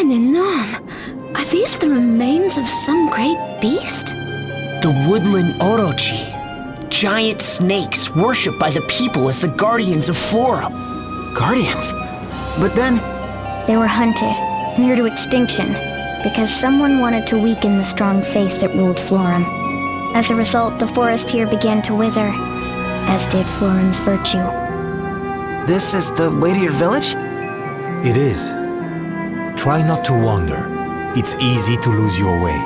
Un énorme. Are these the remains of some great beast? The woodland orochi. Giant snakes worshipped by the people as the guardians of Florem. Guardians? But then... They were hunted, near to extinction, because someone wanted to weaken the strong faith that ruled Florem. As a result, the forest here began to wither, as did Florem's virtue. This is the way to your village? It is. Try not to wander. It's easy to lose your way.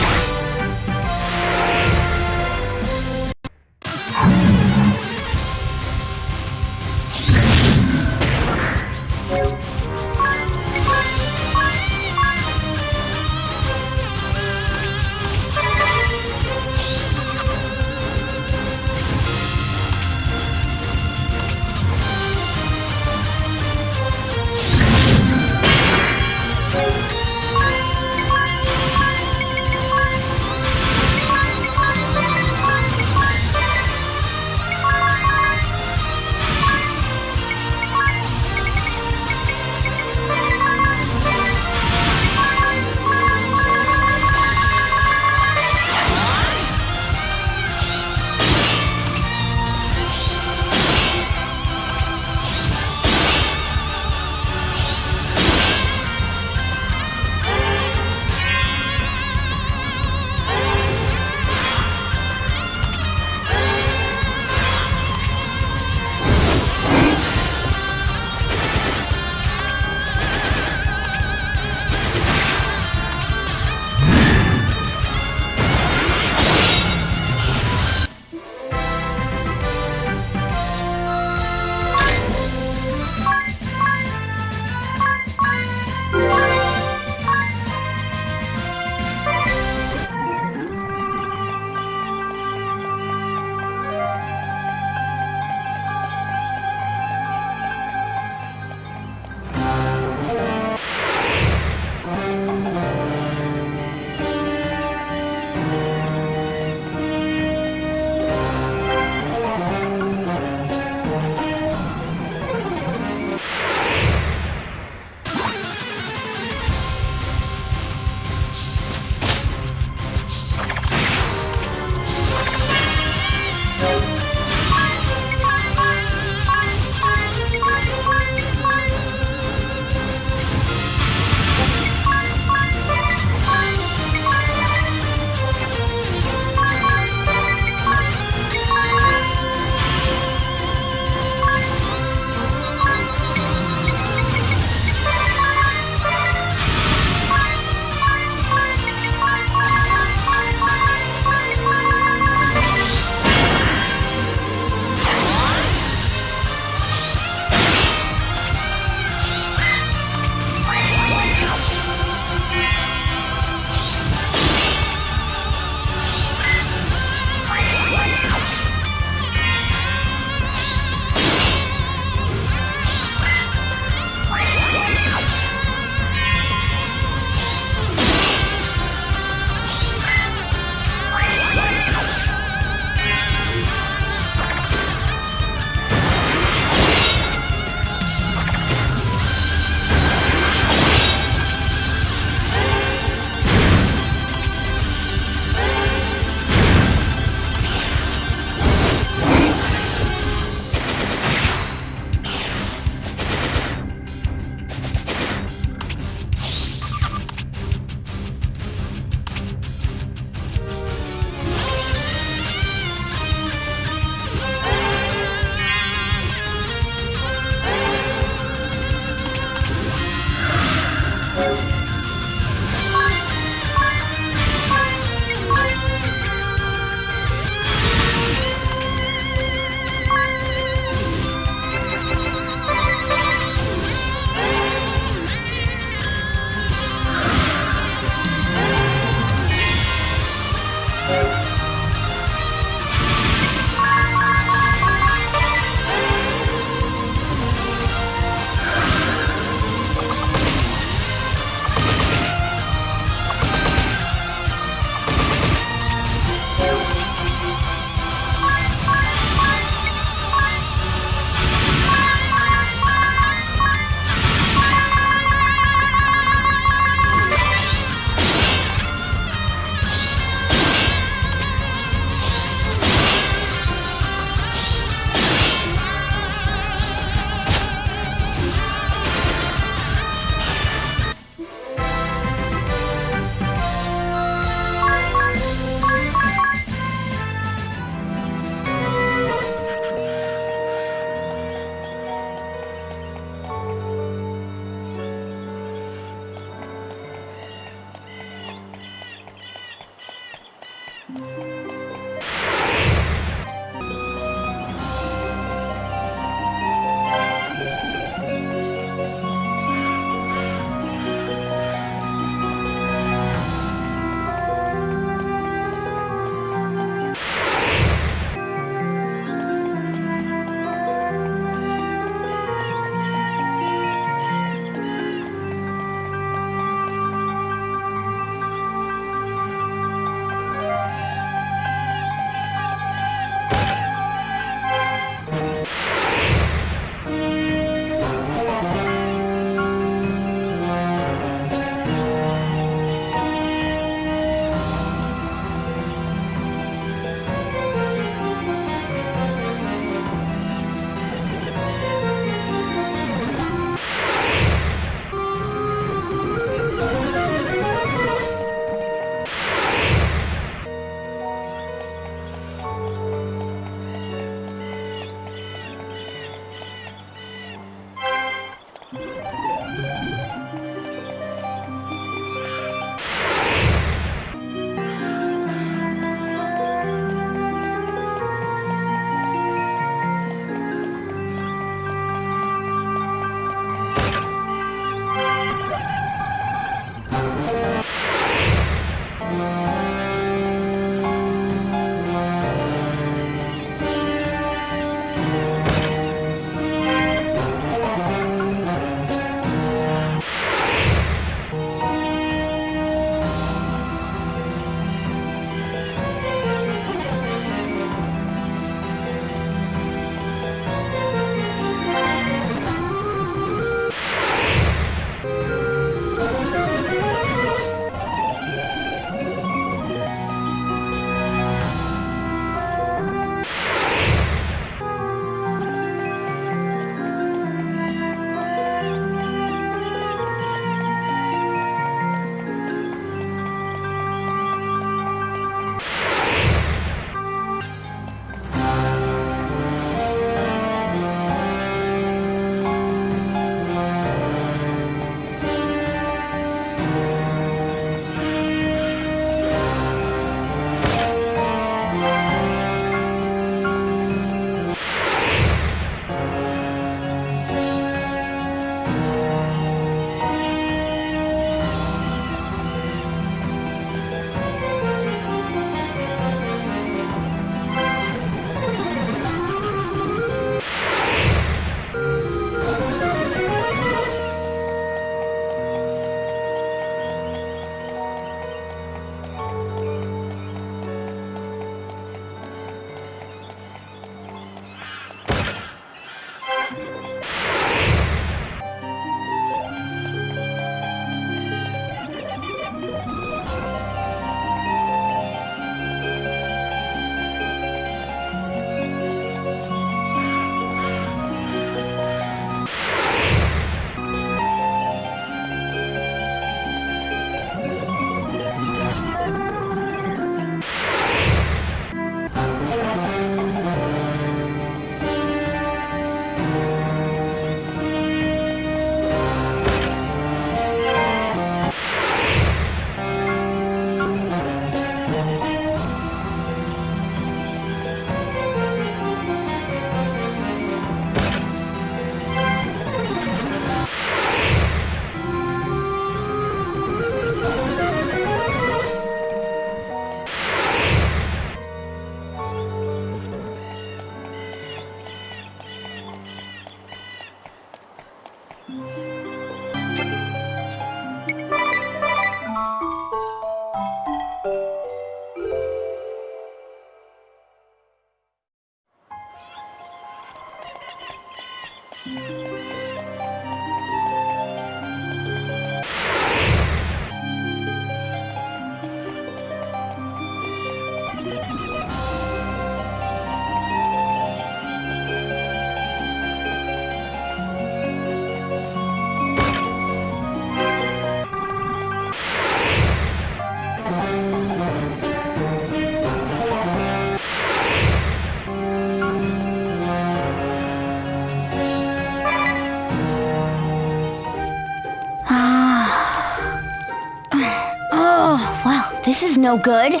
This is no good.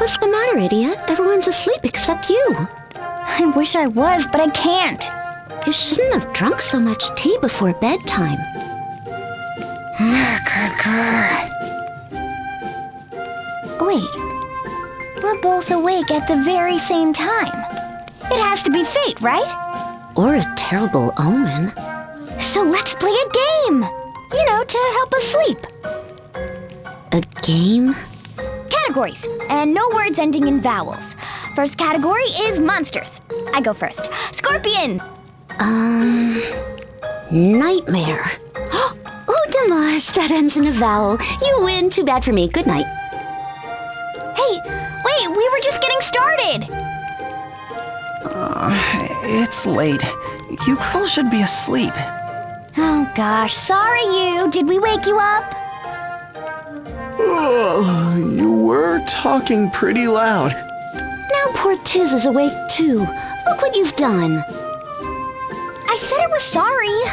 What's the matter, idiot? Everyone's asleep except you. I wish I was, but I can't. You shouldn't have drunk so much tea before bedtime. Wait, we're both awake at the very same time. It has to be fate, right? Or a terrible omen. So let's play a game! You know, to help us sleep. A game? Categories, and no words ending in vowels. First category is monsters. I go first. Scorpion! Nightmare. Oh, Damage, that ends in a vowel. You win. Too bad for me. Good night. Hey, wait, we were just getting started! It's late. You girls should be asleep. Oh gosh, sorry you. Did we wake you up? Oh, you were talking pretty loud. Now poor Tiz is awake too. Look what you've done. I said I was sorry.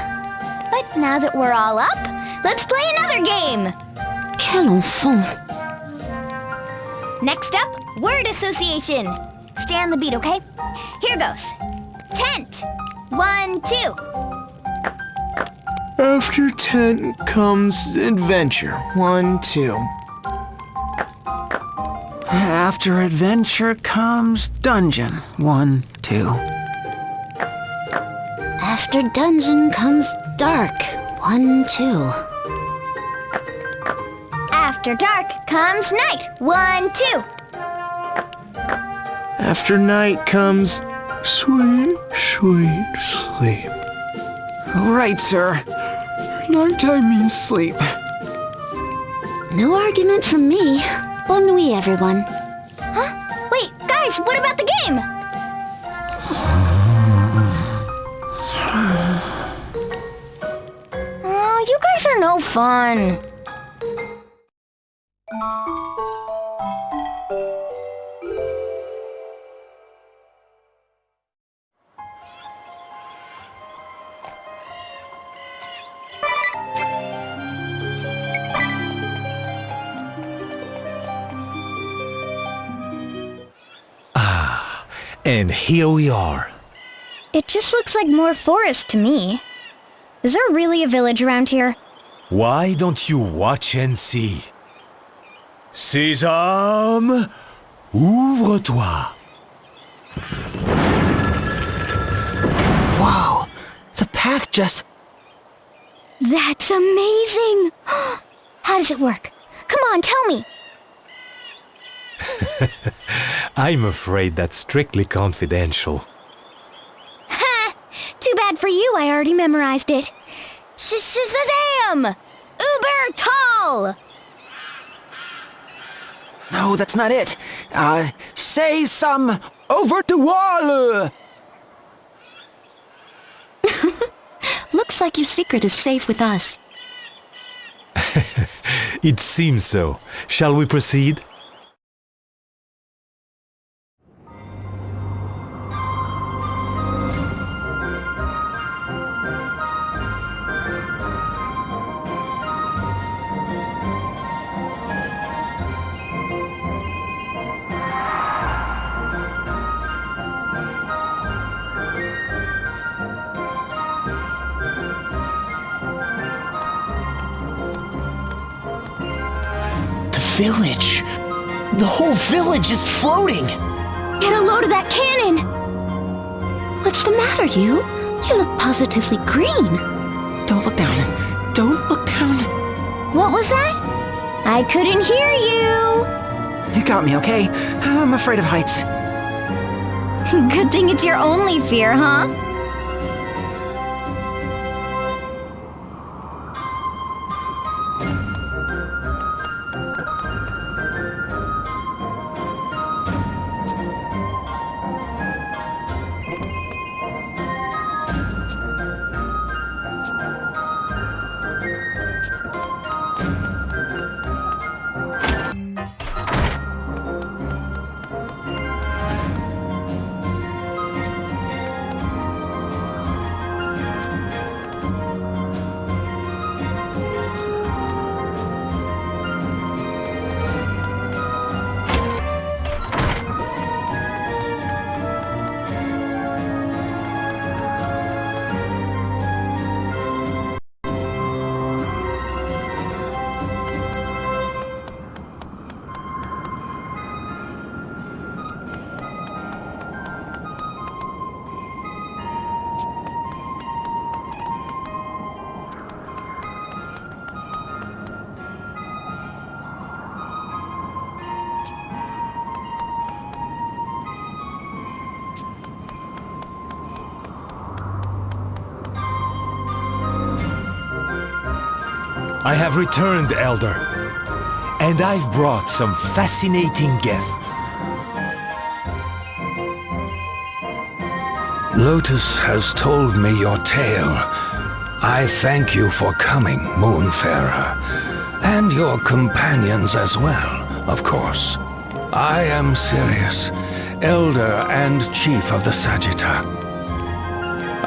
But now that we're all up, let's play another game! Quel enfant. Next up, word association. Stay on the beat, okay? Here goes. Tent. 1, 2. After tent comes adventure. 1, 2. After adventure comes dungeon. 1, 2. After dungeon comes dark. 1, 2. After dark comes night. 1, 2. After night comes sweet, sweet sleep. Right, sir. Nighttime means sleep. No argument from me. Bonne nuit, everyone. Huh? Wait, guys, what about the game? Oh, you guys are no fun. And here we are. It just looks like more forest to me. Is there really a village around here? Why don't you watch and see? Sésame, ouvre-toi. Whoa, the path just... That's amazing! How does it work? Come on, tell me. I'm afraid that's strictly confidential. Ha! Too bad for you, I already memorized it. Shazam! Uber tall! No, that's not it. Say some over the wall. Looks like your secret is safe with us. It seems so. Shall we proceed? Village. The whole village is floating. Get a load of that cannon! What's the matter, you? You look positively green. Don't look down. Don't look down. What was that? I couldn't hear you! You got me, okay? I'm afraid of heights. Good thing it's your only fear, huh? I have returned, Elder. And I've brought some fascinating guests. Lotus has told me your tale. I thank you for coming, Moonfarer. And your companions as well, of course. I am Sirius, Elder and Chief of the Saggita.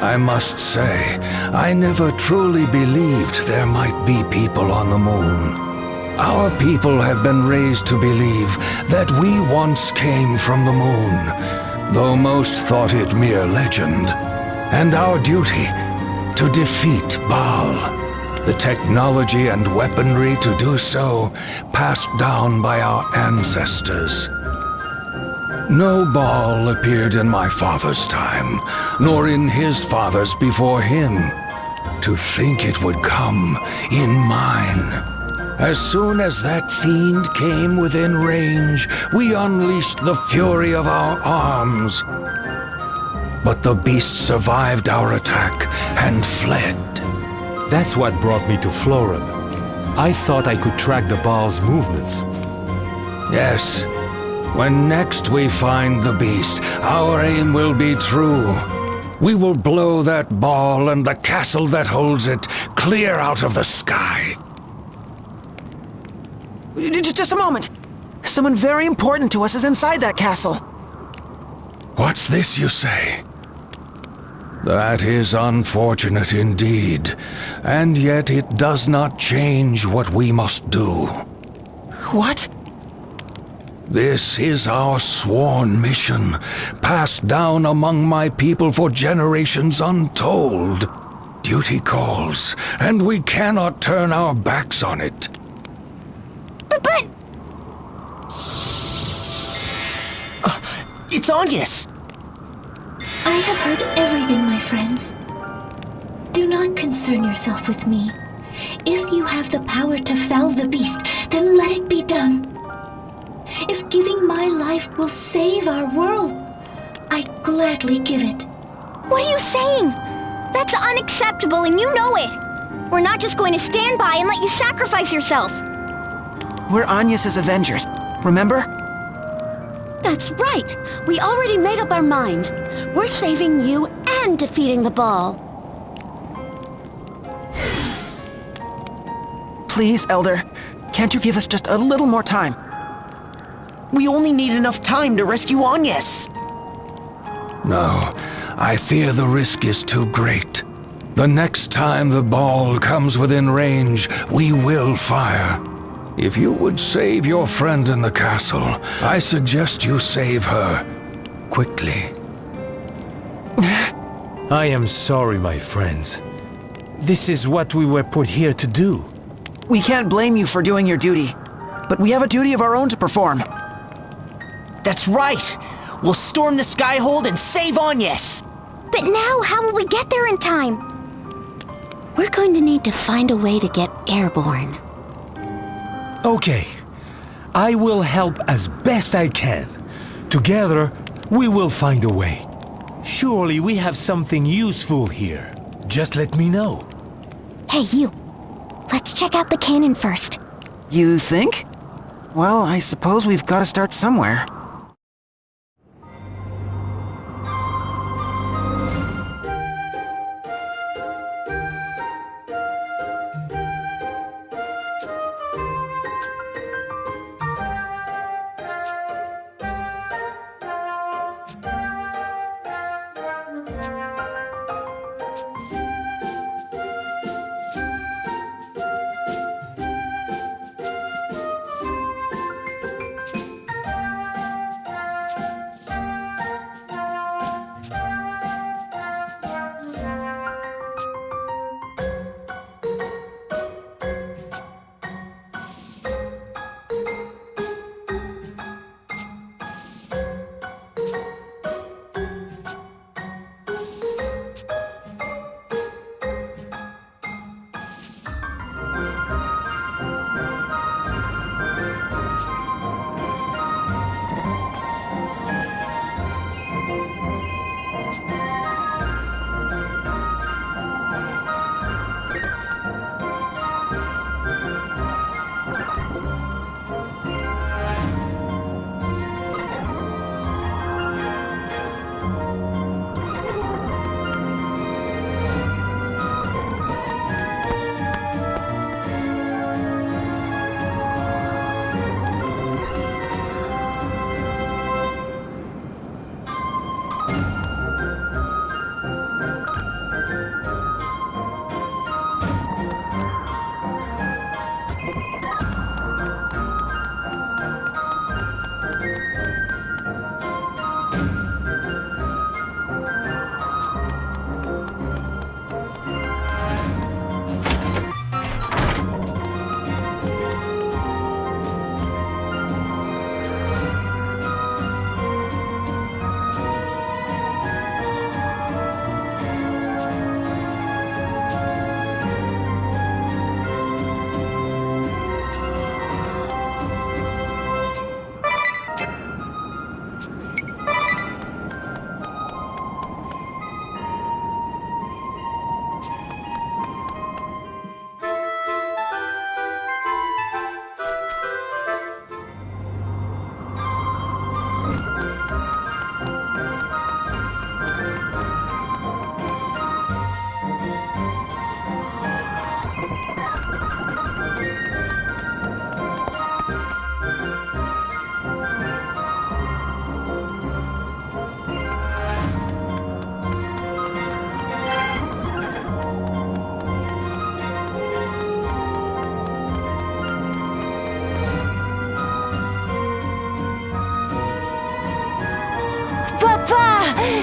I must say, I never truly believed there might be people on the moon. Our people have been raised to believe that we once came from the moon, though most thought it mere legend. And our duty, to defeat Baal, the technology and weaponry to do so passed down by our ancestors. No Baal appeared in my father's time, nor in his father's before him. To think it would come in mine. As soon as that fiend came within range, we unleashed the fury of our arms. But the beast survived our attack and fled. That's what brought me to Florem. I thought I could track the Baal's movements. Yes. When next we find the beast, our aim will be true. We will blow that ball and the castle that holds it clear out of the sky. Just a moment. Someone very important to us is inside that castle. What's this you say? That is unfortunate indeed, and yet it does not change what we must do. What? This is our sworn mission, passed down among my people for generations untold. Duty calls, and we cannot turn our backs on it. But... It's Agnes! I have heard everything, my friends. Do not concern yourself with me. If you have the power to fell the beast, then let it be done. If giving my life will save our world, I'd gladly give it. What are you saying? That's unacceptable and you know it. We're not just going to stand by and let you sacrifice yourself. We're Agnes's Avengers, remember? That's right. We already made up our minds. We're saving you and defeating the Baal. Please, Elder, can't you give us just a little more time? We only need enough time to rescue Agnes. No, I fear the risk is too great. The next time the ball comes within range, we will fire. If you would save your friend in the castle, I suggest you save her. Quickly. I am sorry, my friends. This is what we were put here to do. We can't blame you for doing your duty, but we have a duty of our own to perform. That's right! We'll storm the Skyhold and save Agnes! But now, how will we get there in time? We're going to need to find a way to get airborne. Okay. I will help as best I can. Together, we will find a way. Surely we have something useful here. Just let me know. Hey, you. Let's check out the cannon first. You think? Well, I suppose we've got to start somewhere.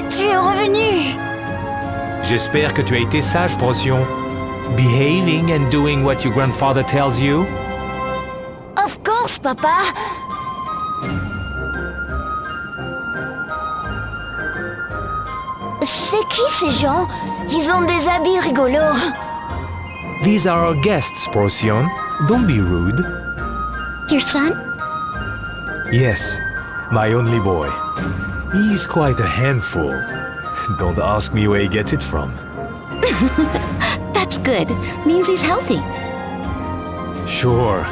tu es revenu. J'espère que tu as été sage, Procyon. Behaving and doing what your grandfather tells you? Of course, papa. C'est qui ces gens? Ils ont des habits rigolos. These are our guests, Procyon. Don't be rude. Your son? Yes, my only boy. He's quite a handful. Don't ask me where he gets it from. That's good. Means he's healthy. Sure,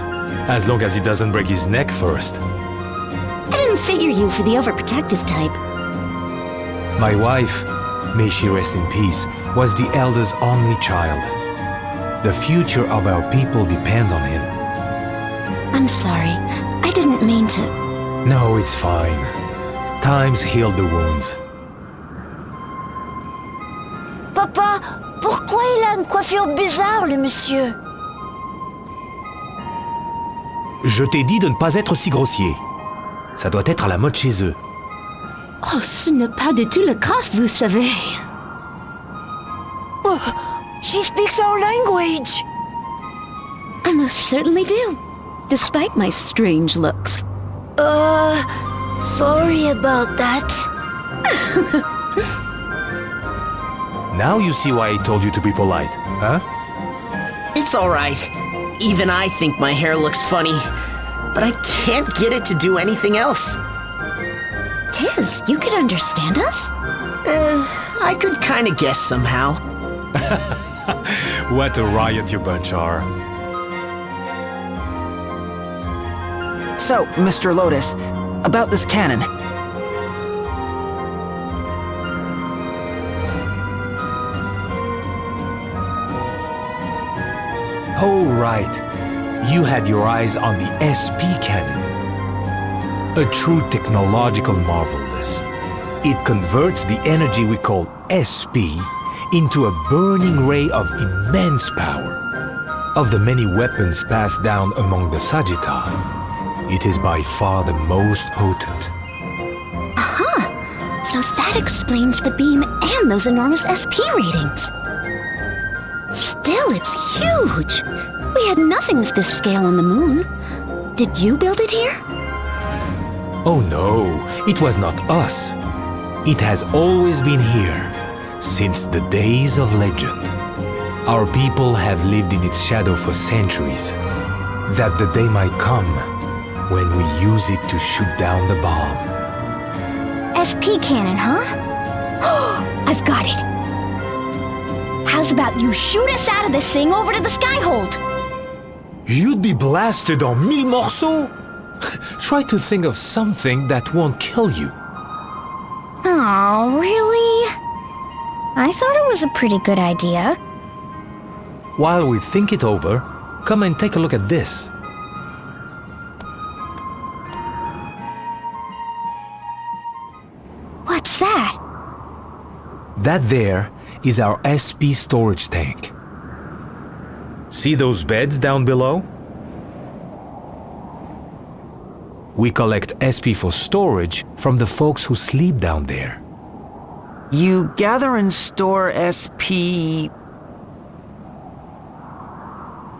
as long as he doesn't break his neck first. I didn't figure you for the overprotective type. My wife, may she rest in peace, was the elder's only child. The future of our people depends on him. I'm sorry. I didn't mean to. No, it's fine. Time's healed the wounds. Papa, pourquoi il a une coiffure bizarre, le monsieur? Je t'ai dit de ne pas être si grossier. Ça doit être à la mode chez eux. Oh, ce n'est pas du tout le cas, vous savez. Oh, she speaks our language. I most certainly do, despite my strange looks. Sorry about that. Now you see why I told you to be polite, huh? It's all right. Even I think my hair looks funny. But I can't get it to do anything else. Tiz, you could understand us? I could kind of guess somehow. What a riot your bunch are. So, Mr. Lotus, about this cannon. Oh, right. You had your eyes on the SP cannon. A true technological marvel, this. It converts the energy we call SP into a burning ray of immense power. Of the many weapons passed down among the Sagitta, it is by far the most potent. So that explains the beam and those enormous SP ratings. Still, it's huge. We had nothing of this scale on the moon. Did you build it here? Oh no, it was not us. It has always been here, since the days of legend. Our people have lived in its shadow for centuries, that the day might come when we use it to shoot down the bomb. SP cannon, huh? I've got it. How's about you shoot us out of this thing over to the skyhold? You'd be blasted en mille morceaux? Try to think of something that won't kill you. Oh, really? I thought it was a pretty good idea. While we think it over, come and take a look at this. What's that? That there is our SP storage tank. See those beds down below? We collect SP for storage from the folks who sleep down there. You gather and store SP...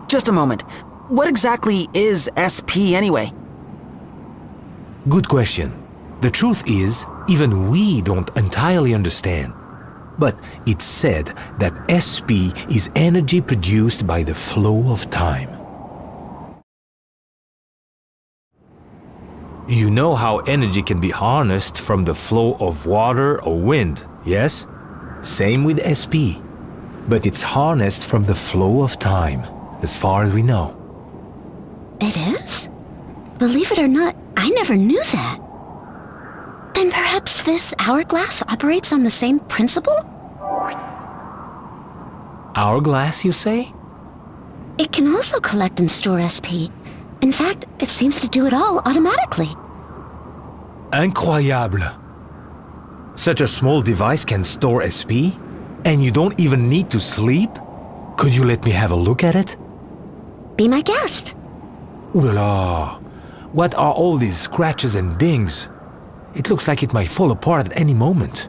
Just a moment. What exactly is SP anyway? Good question. The truth is, even we don't entirely understand. But it's said that SP is energy produced by the flow of time. You know how energy can be harnessed from the flow of water or wind, yes? Same with SP. But it's harnessed from the flow of time, as far as we know. It is? Believe it or not, I never knew that. Then perhaps this hourglass operates on the same principle? Hourglass, you say? It can also collect and store SP. In fact, it seems to do it all automatically. Incroyable! Such a small device can store SP? And you don't even need to sleep? Could you let me have a look at it? Be my guest. Ooh la la! What are all these scratches and dings? It looks like it might fall apart at any moment.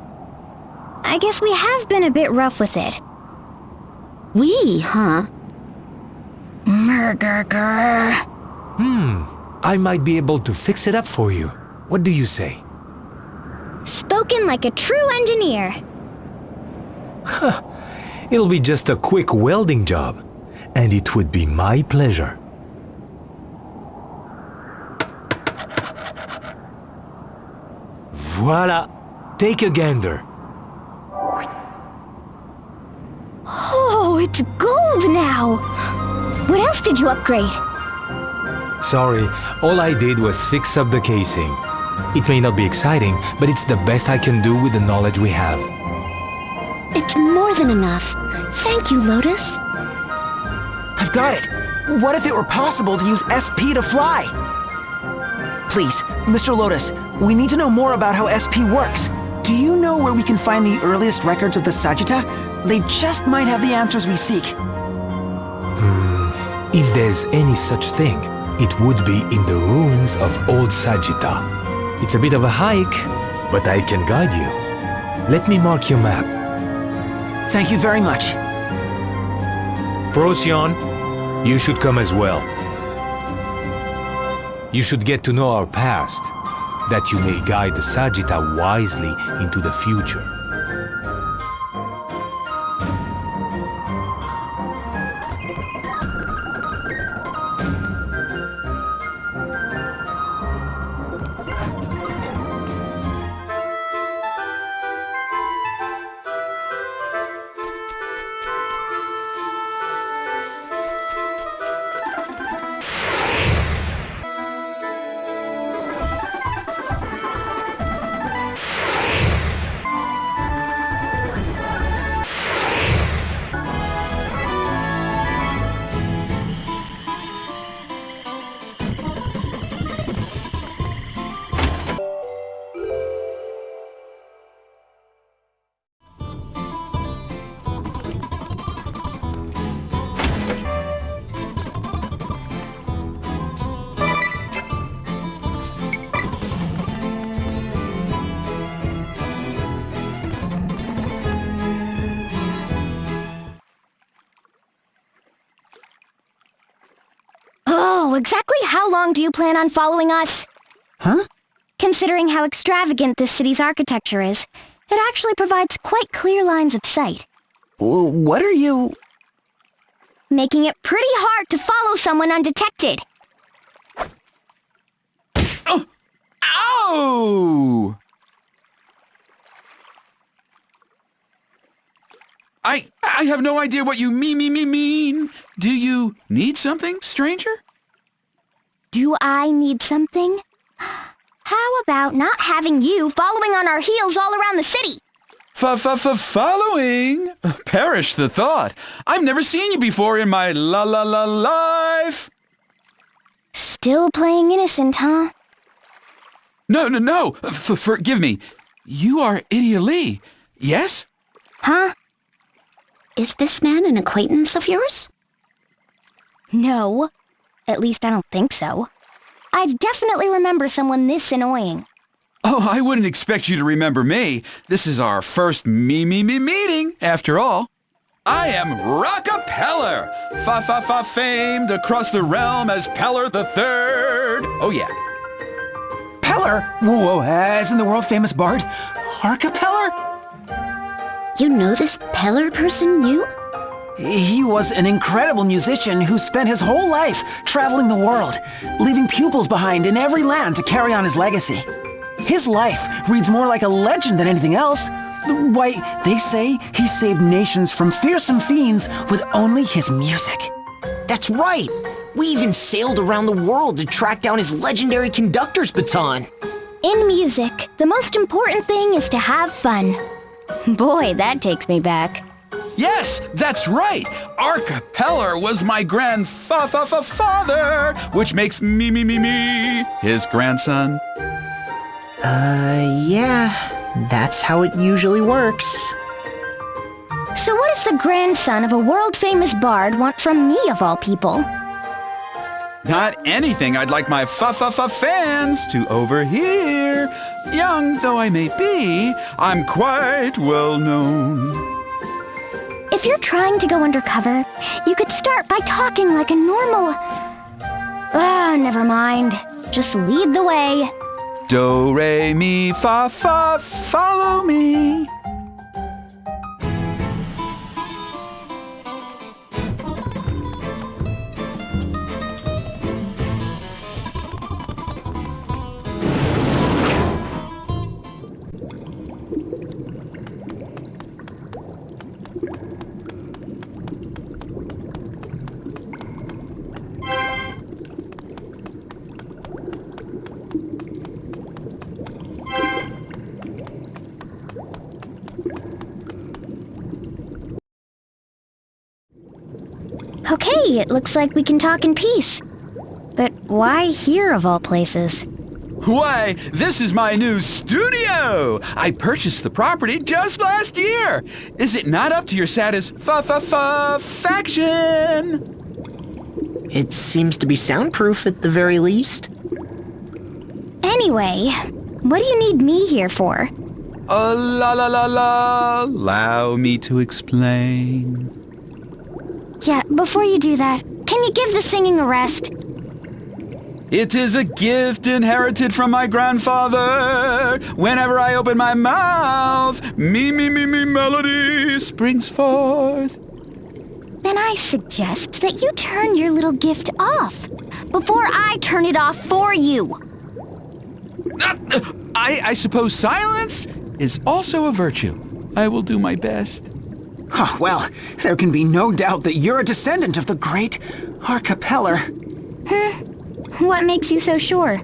I guess we have been a bit rough with it. We, huh? Murder. I might be able to fix it up for you. What do you say? Spoken like a true engineer. It'll be just a quick welding job, and it would be my pleasure. Voila! Take a gander. Oh, it's gold now! What else did you upgrade? Sorry, all I did was fix up the casing. It may not be exciting, but it's the best I can do with the knowledge we have. It's more than enough. Thank you, Lotus. I've got it. What if it were possible to use SP to fly? Please, Mr. Lotus, we need to know more about how SP works. Do you know where we can find the earliest records of the Sagitta? They just might have the answers we seek. If there's any such thing, it would be in the ruins of old Sagitta. It's a bit of a hike, but I can guide you. Let me mark your map. Thank you very much. Procyon, you should come as well. You should get to know our past, that you may guide the Sagitta wisely into the future. Oh, exactly how long do you plan on following us? Huh? Considering how extravagant this city's architecture is, it actually provides quite clear lines of sight, What are you... making it pretty hard to follow someone undetected. Ow! I have no idea what you mean. Do you need something, stranger? Do I need something? How about not having you following on our heels all around the city? Following? Perish the thought. I've never seen you before in my life. Still playing innocent, huh? No. Forgive me. You are Idia Lee, yes? Huh? Is this man an acquaintance of yours? No. At least I don't think so. I'd definitely remember someone this annoying. Oh, I wouldn't expect you to remember me. This is our first meeting, after all. I am Rockapeller, famed across the realm as Peller the Third. Oh yeah. Peller? Whoa, as in the world-famous bard? Arcapeller? You know this Peller person, you? He was an incredible musician who spent his whole life traveling the world, leaving pupils behind in every land to carry on his legacy. His life reads more like a legend than anything else. Why, they say he saved nations from fearsome fiends with only his music. That's right! We even sailed around the world to track down his legendary conductor's baton. In music, the most important thing is to have fun. Boy, that takes me back. Yes, that's right. Arcapeller was my grandfather, which makes me his grandson. Yeah, that's how it usually works. So what does the grandson of a world-famous bard want from me, of all people? Not anything I'd like my fans to overhear. here. Young though I may be, I'm quite well known. If you're trying to go undercover, you could start by talking like a normal... never mind. Just lead the way. Do, re, mi, fa, fa, follow me. Okay, it looks like we can talk in peace. But why here of all places? Why, this is my new studio! I purchased the property just last year! Is it not up to your satisfaction? It seems to be soundproof at the very least. Anyway, what do you need me here for? Allow me to explain. Yeah, before you do that, can you give the singing a rest? It is a gift inherited from my grandfather. Whenever I open my mouth, me melody springs forth. Then I suggest that you turn your little gift off before I turn it off for you. I suppose silence is also a virtue. I will do my best. Oh, well, there can be no doubt that you're a descendant of the great Arcapeller. What makes you so sure?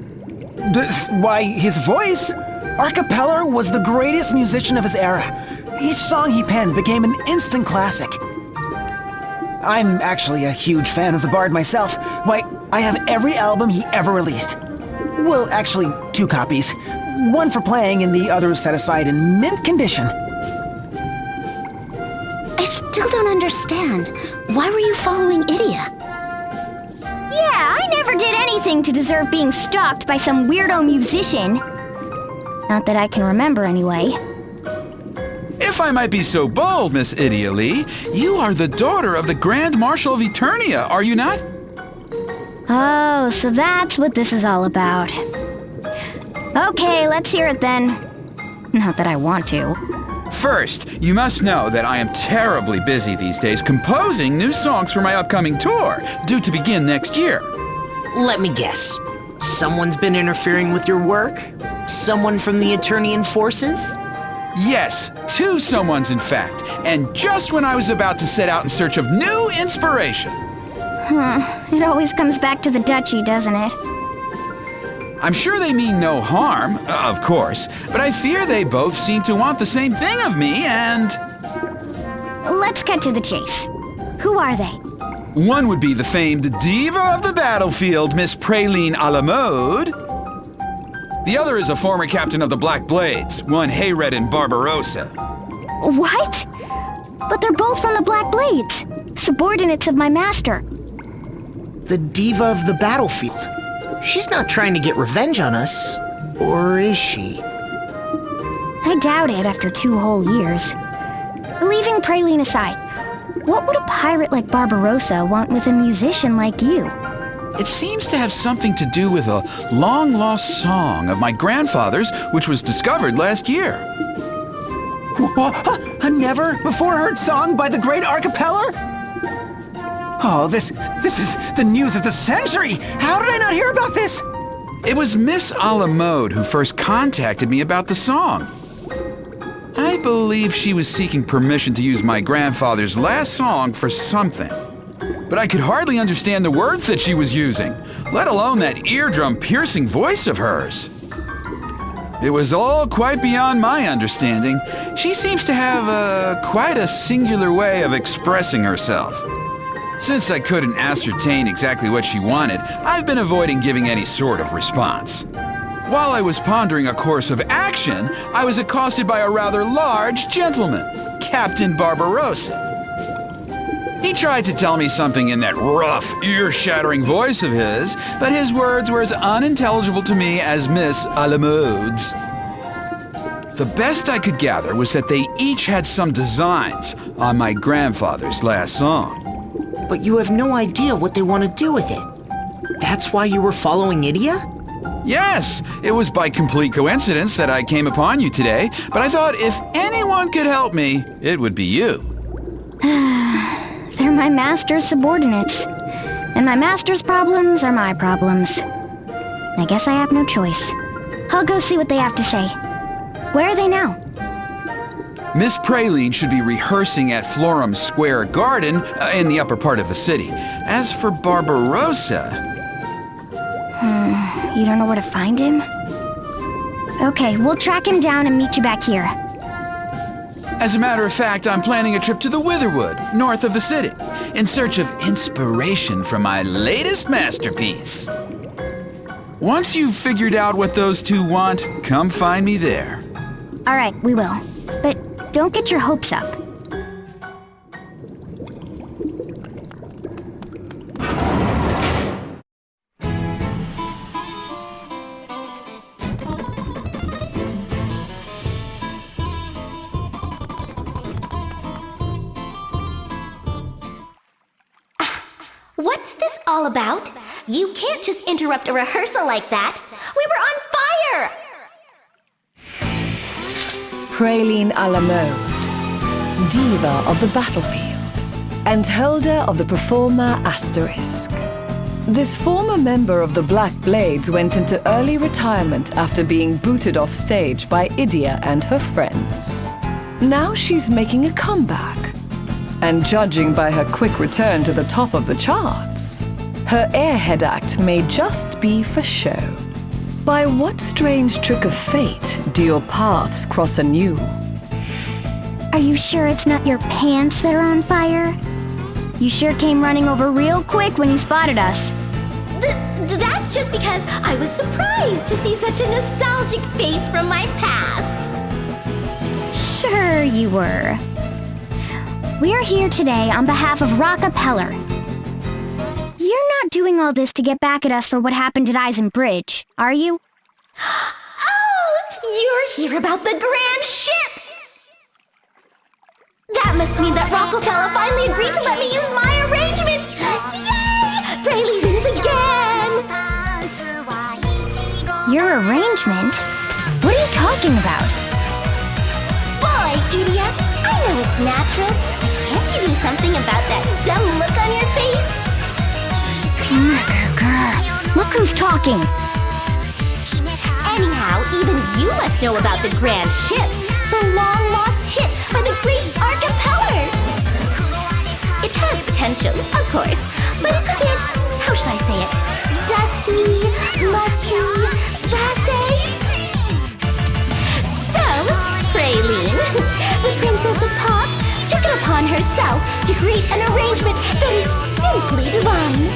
Why, his voice? Arcapeller was the greatest musician of his era. Each song he penned became an instant classic. I'm actually a huge fan of the Bard myself. Why, I have every album he ever released. Well, actually, 2 copies. One for playing and the other set aside in mint condition. I still don't understand. Why were you following Idia? Yeah, I never did anything to deserve being stalked by some weirdo musician. Not that I can remember anyway. If I might be so bold, Miss Idia Lee, you are the daughter of the Grand Marshal of Eternia, are you not? Oh, so that's what this is all about. Okay, let's hear it then. Not that I want to. First, you must know that I am terribly busy these days composing new songs for my upcoming tour, due to begin next year. Let me guess. Someone's been interfering with your work? Someone from the Eternian forces? Yes, 2 someones in fact, and just when I was about to set out in search of new inspiration. It always comes back to the duchy, doesn't it? I'm sure they mean no harm, of course, but I fear they both seem to want the same thing of me, and... Let's cut to the chase. Who are they? One would be the famed diva of the battlefield, Miss Praline a la mode. The other is a former captain of the Black Blades, one Hayreddin Barbarossa. What? But they're both from the Black Blades, subordinates of my master. The diva of the battlefield. She's not trying to get revenge on us, or is she? I doubt it after 2 whole years. Leaving Praline aside, what would a pirate like Barbarossa want with a musician like you? It seems to have something to do with a long-lost song of my grandfather's, which was discovered last year. A never-before-heard song by the great Arcapeller? Oh, this is the news of the century! How did I not hear about this? It was Miss a la mode who first contacted me about the song. I believe she was seeking permission to use my grandfather's last song for something. But I could hardly understand the words that she was using, let alone that eardrum-piercing voice of hers. It was all quite beyond my understanding. She seems to have quite a singular way of expressing herself. Since I couldn't ascertain exactly what she wanted, I've been avoiding giving any sort of response. While I was pondering a course of action, I was accosted by a rather large gentleman, Captain Barbarossa. He tried to tell me something in that rough, ear-shattering voice of his, but his words were as unintelligible to me as Miss a la mode's. The best I could gather was that they each had some designs on my grandfather's last song. But you have no idea what they want to do with it. That's why you were following Idia? Yes, it was by complete coincidence that I came upon you today, but I thought if anyone could help me, it would be you. They're my master's subordinates. And my master's problems are my problems. I guess I have no choice. I'll go see what they have to say. Where are they now? Miss Praline should be rehearsing at Florem Square Garden in the upper part of the city. As for Barbarossa... You don't know where to find him? Okay, we'll track him down and meet you back here. As a matter of fact, I'm planning a trip to the Witherwood, north of the city, in search of inspiration for my latest masterpiece. Once you've figured out what those two want, come find me there. All right, we will. But don't get your hopes up. What's this all about? You can't just interrupt a rehearsal like that. We were on fire! Praline a la mode, diva of the battlefield, and holder of the performer asterisk. This former member of the Black Blades went into early retirement after being booted off stage by Idia and her friends. Now she's making a comeback. And judging by her quick return to the top of the charts, her airhead act may just be for show. By what strange trick of fate do your paths cross anew? Are you sure it's not your pants that are on fire? You sure came running over real quick when you spotted us. That's just because I was surprised to see such a nostalgic face from my past. Sure you were. We're here today on behalf of Rockefeller. You're not doing all this to get back at us for what happened at Eisen Bridge, are you? Oh, you're here about the grand ship! That must mean that Rockefeller finally agreed to let me use my arrangement! Yay! Praline wins again! Your arrangement? What are you talking about? Boy, idiot! I know it's natural, but can't you do something about that dumb look on your face? Look who's talking! Anyhow, even you must know about the grand ship, the long-lost hit by the great Archipelago. It has potential, of course, but it's a bit, how should I say it, dusty, musty, blasé. So, Praline, the Princess of Pop, took it upon herself to create an arrangement that is simply divine.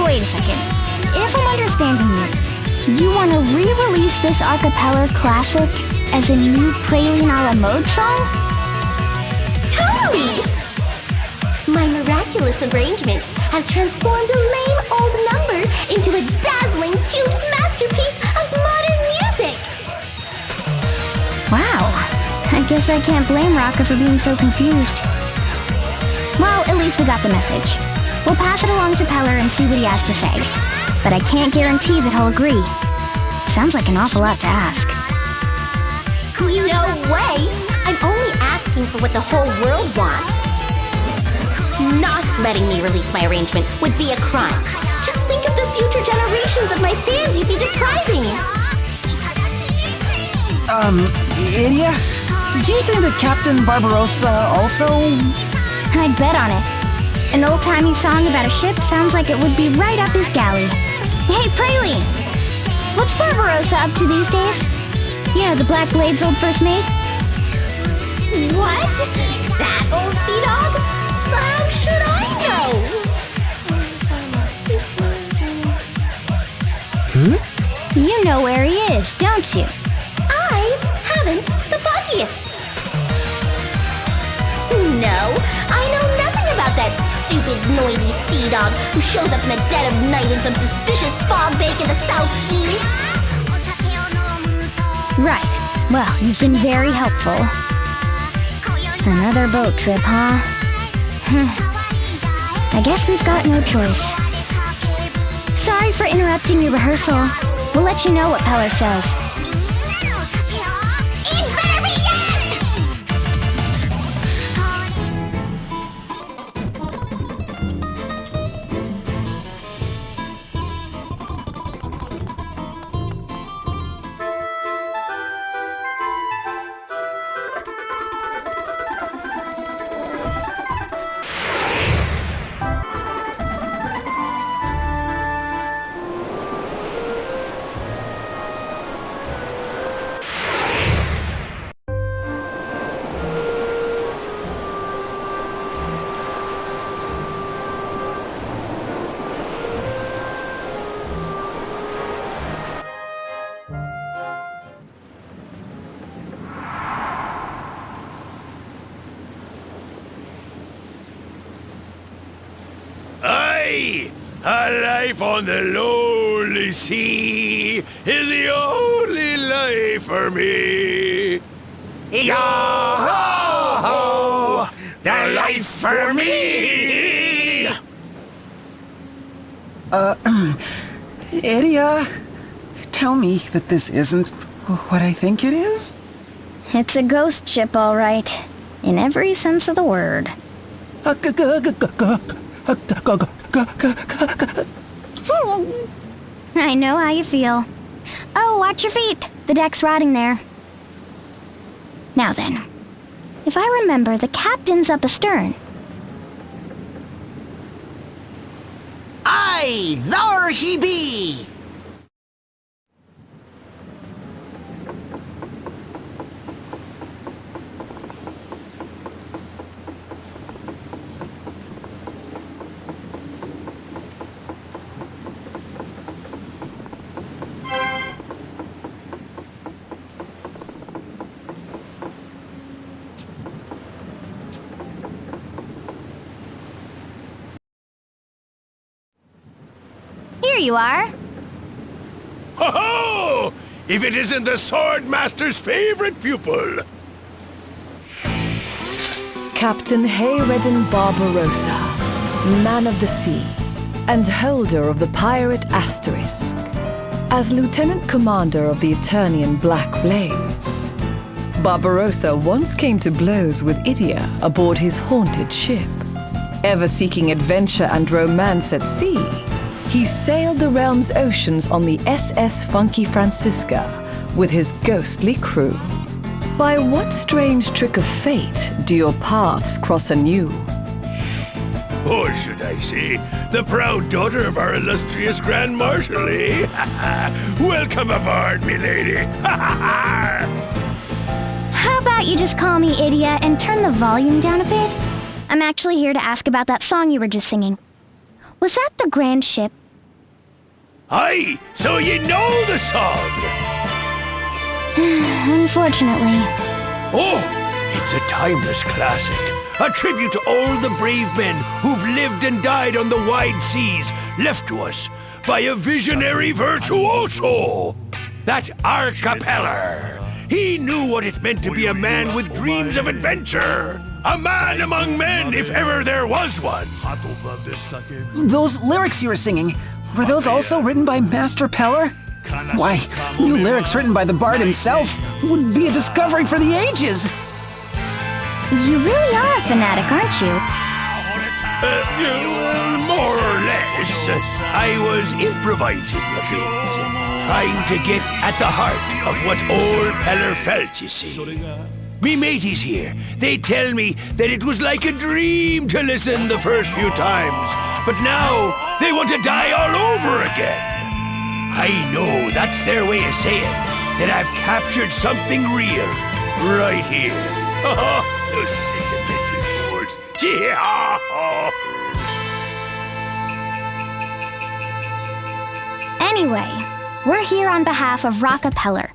Wait a second. If I'm understanding you want to re-release this Archipelago classic as a new Praline a la mode song? Totally! My miraculous arrangement has transformed a lame old number into a dazzling, cute masterpiece of modern music! Wow. I guess I can't blame Rocka for being so confused. Well, at least we got the message. We'll pass it along to Peller and see what he has to say. But I can't guarantee that he'll agree. Sounds like an awful lot to ask. No way! I'm only asking for what the whole world wants. Not letting me release my arrangement would be a crime. Just think of the future generations of my fans you'd be depriving. Idia? Do you think that Captain Barbarossa also... I'd bet on it. An old-timey song about a ship sounds like it would be right up his galley. Hey, Praline! What's Barbarossa up to these days? You know, the Black Blade's old first mate? What? That old sea dog? How should I know? You know where he is, don't you? I haven't the foggiest. know. I know nothing about that stupid, noisy sea dog who shows up in the dead of night in some suspicious fog bank in the southeast. Right. Well, you've been very helpful. Another boat trip, huh? I guess we've got no choice. Sorry for interrupting your rehearsal. We'll let you know what Peller says. It better be yes! Aye! A life on the lonely sea is the only life for me. Yo-ho-ho! The life for me! Idia, tell me that this isn't what I think it is? It's a ghost ship, all right. In every sense of the word. I know how you feel. Oh, watch your feet. The deck's rotting there. Now then, if I remember, the captain's up astern. Aye, there he be! Here you are. Ho-ho! If it isn't the Swordmaster's favorite pupil! Captain Hayredden Barbarossa, man of the sea, and holder of the pirate Asterisk. As Lieutenant Commander of the Eternian Black Blades, Barbarossa once came to blows with Idia aboard his haunted ship. Ever seeking adventure and romance at sea, he sailed the realm's oceans on the SS Funky Francisca with his ghostly crew. By what strange trick of fate do your paths cross anew? Or should I say, the proud daughter of our illustrious Grand Marshal, eh? Welcome aboard, milady! How about you just call me Idia and turn the volume down a bit? I'm actually here to ask about that song you were just singing. Was that the Grand Ship? Aye, so you know the song! Unfortunately. Oh, it's a timeless classic. A tribute to all the brave men who've lived and died on the wide seas, left to us by a visionary virtuoso. That Arcapeller. He knew what it meant to be a man with dreams of adventure. A man among men, if ever there was one. Those lyrics you were singing, were those also written by Master Peller? Why, new lyrics written by the bard himself would be a discovery for the ages. You really are a fanatic, aren't you? More or less. I was improvising a bit, trying to get at the heart of what old Peller felt, you see. Me mateys here, they tell me that it was like a dream to listen the first few times, but now they want to die all over again. I know that's their way of saying that I've captured something real right here. Those sentimental fools. Anyway, we're here on behalf of Rocka Peller.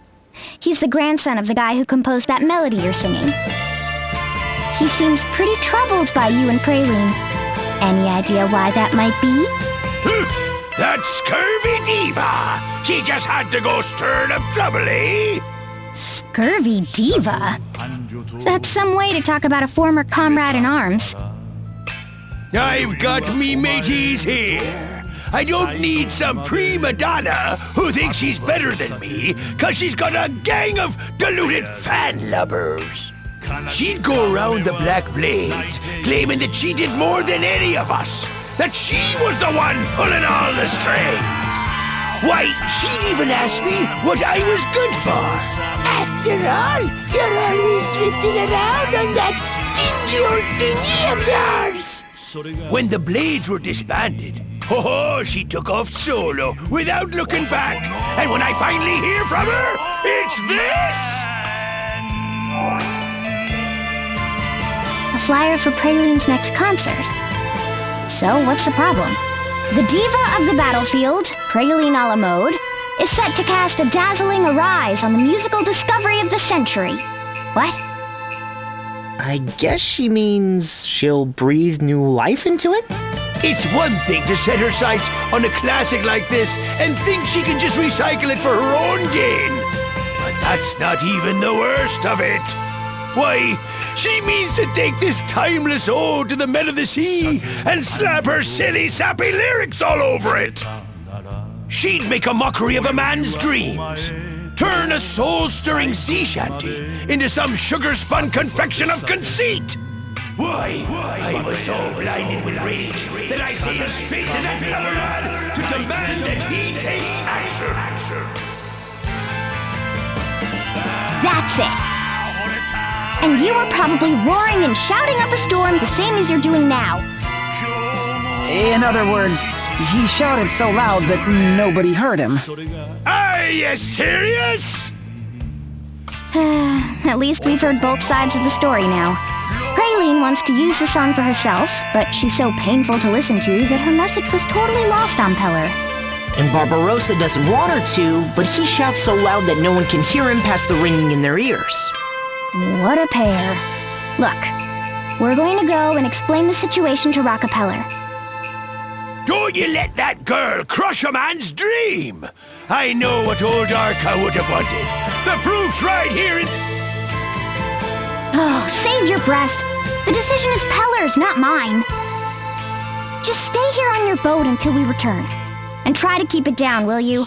He's the grandson of the guy who composed that melody you're singing. he seems pretty troubled by you and Praline. Any idea why that might be? That scurvy diva! She just had to go stirring up trouble, eh? Scurvy diva? That's some way to talk about a former comrade in arms. I've got me mateys here. I don't need some prima donna who thinks she's better than me, 'cause she's got a gang of deluded fan lubbers. She'd go around the Black Blades, claiming that she did more than any of us, that she was the one pulling all the strings. Why, she'd even ask me what I was good for. After all, you're always drifting around on that dingy old dinghy of yours. When the Blades were disbanded, she took off solo without looking back. And when I finally hear from her, it's this! A flyer for Praline's next concert. So, what's the problem? The diva of the battlefield, Praline a la mode, is set to cast a dazzling arise on the musical discovery of the century. What? I guess she means she'll breathe new life into it? It's one thing to set her sights on a classic like this and think she can just recycle it for her own gain. But that's not even the worst of it. Why, she means to take this timeless ode to the men of the sea and slap her silly, sappy lyrics all over it. She'd make a mockery of a man's dreams, turn a soul-stirring sea shanty into some sugar-spun confection of conceit. Why, I was so blinded with rage that I sailed straight to that colored to demand that he take action. That's it. And you were probably roaring and shouting up a storm the same as you're doing now. In other words, he shouted so loud that nobody heard him. Are you serious? At least we've heard both sides of the story now. Praline wants to use the song for herself, but she's so painful to listen to that her message was totally lost on Peller. And Barbarossa doesn't want her to, but he shouts so loud that no one can hear him past the ringing in their ears. What a pair. Look, we're going to go and explain the situation to Rockefeller. Don't you let that girl crush a man's dream! I know what old Arca would have wanted. The proof's right here in... Oh, save your breath. The decision is Peller's, not mine. Just stay here on your boat until we return. And try to keep it down, will you?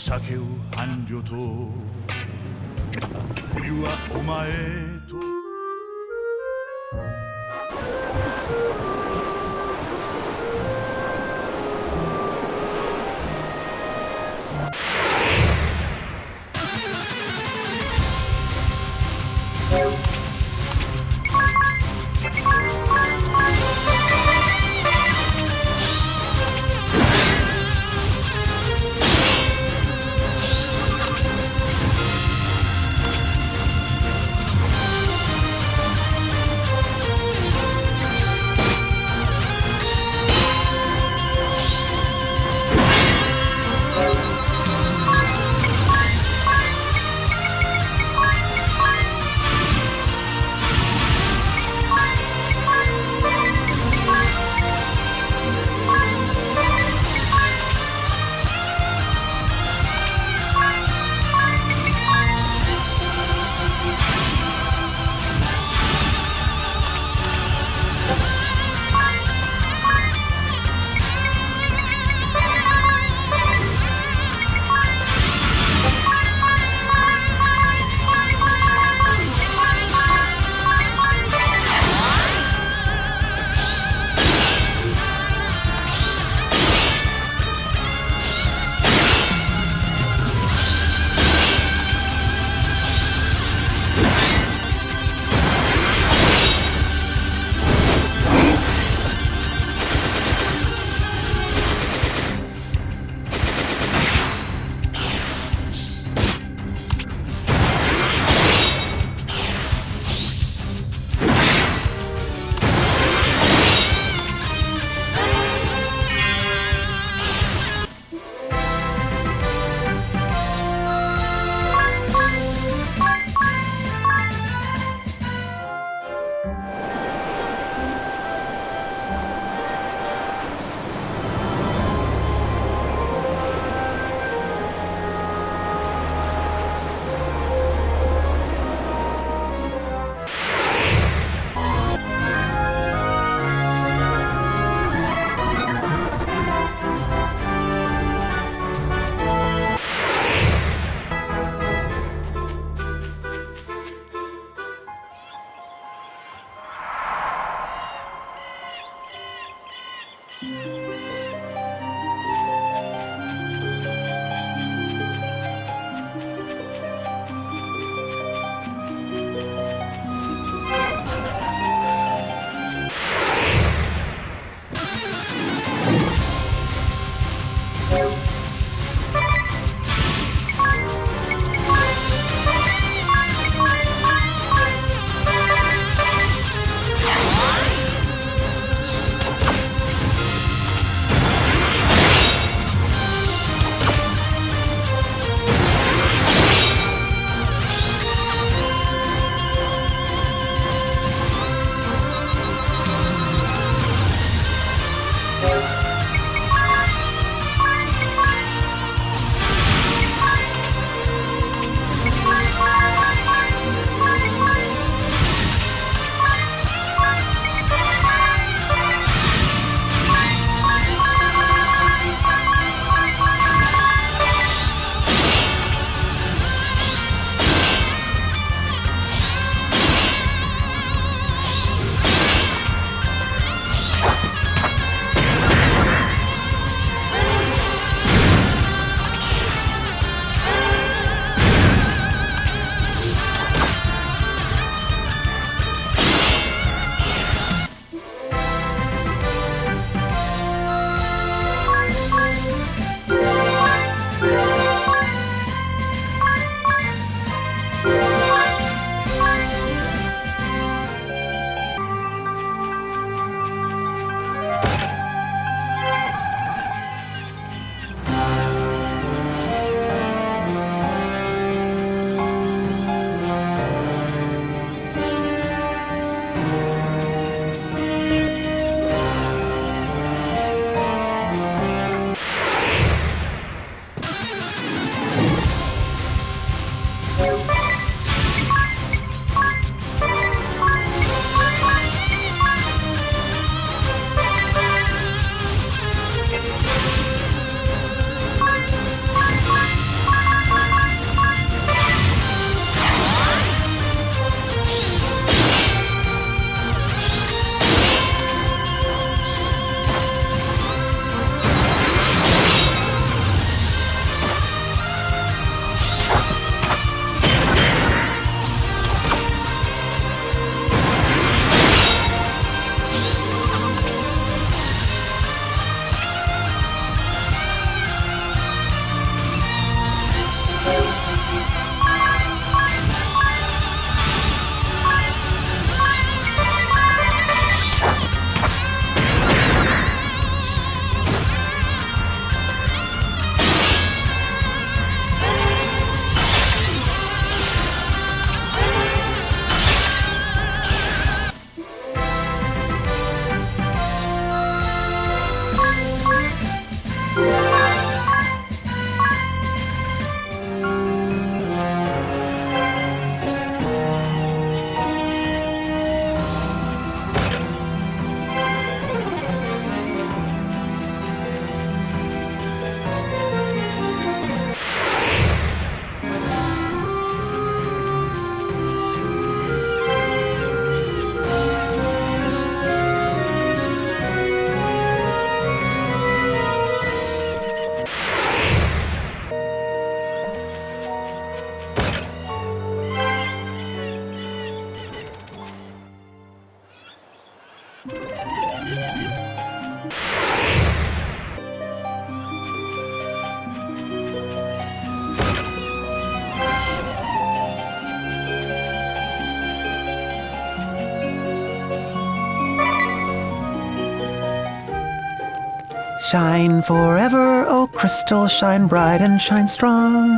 Shine forever, oh crystal, shine bright and shine strong.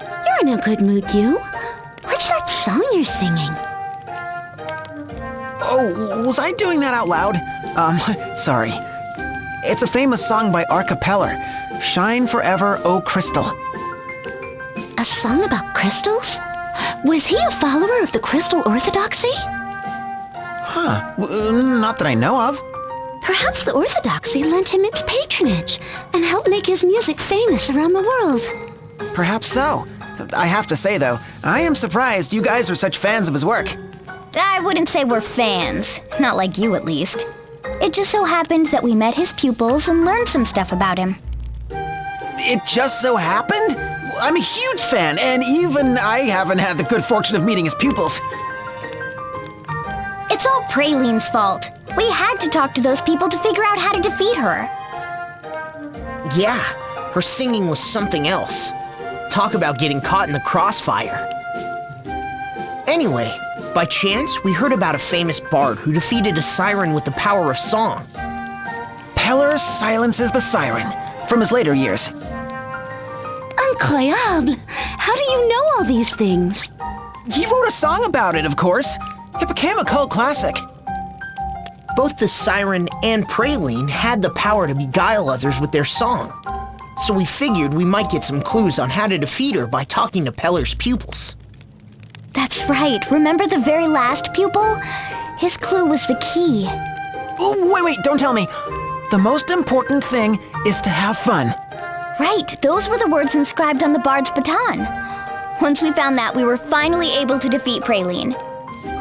You're in a good mood, you. What's that song you're singing? Oh, was I doing that out loud? Sorry. It's a famous song by Arcapeller. Shine forever, oh crystal. A song about crystals? Was he a follower of the crystal orthodoxy? Not that I know of. Perhaps the orthodoxy lent him its patronage and helped make his music famous around the world. Perhaps so. I have to say, though, I am surprised you guys are such fans of his work. I wouldn't say we're fans. Not like you, at least. It just so happened that we met his pupils and learned some stuff about him. It just so happened? I'm a huge fan, and even I haven't had the good fortune of meeting his pupils. It's all Praline's fault. We had to talk to those people to figure out how to defeat her. Yeah, her singing was something else. Talk about getting caught in the crossfire. Anyway, by chance, we heard about a famous bard who defeated a siren with the power of song. Peller silences the siren from his later years. Incroyable! How do you know all these things? He wrote a song about it, of course. It became a cult classic. Both the siren and Praline had the power to beguile others with their song. So we figured we might get some clues on how to defeat her by talking to Peller's pupils. That's right. Remember the very last pupil? His clue was the key. Oh, wait, don't tell me. The most important thing is to have fun. Right, those were the words inscribed on the bard's baton. Once we found that, we were finally able to defeat Praline.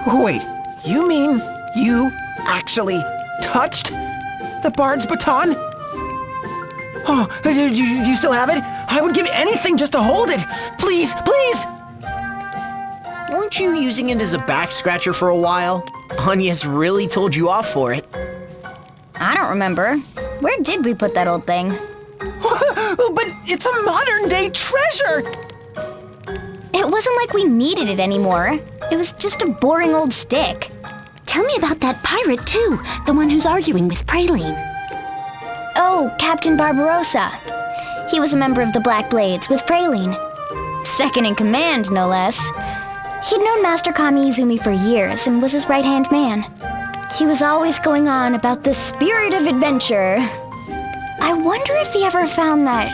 Wait, you mean you actually touched the bard's baton? Oh, do you still have it? I would give anything just to hold it. Please, please! Weren't you using it as a back scratcher for a while? Anya's really told you off for it. I don't remember. Where did we put that old thing? But it's a modern-day treasure! It wasn't like we needed it anymore. It was just a boring old stick. Tell me about that pirate, too. The one who's arguing with Praline. Oh, Captain Barbarossa. He was a member of the Black Blades with Praline. Second in command, no less. He'd known Master Kami Izumi for years and was his right-hand man. He was always going on about the spirit of adventure. I wonder if he ever found that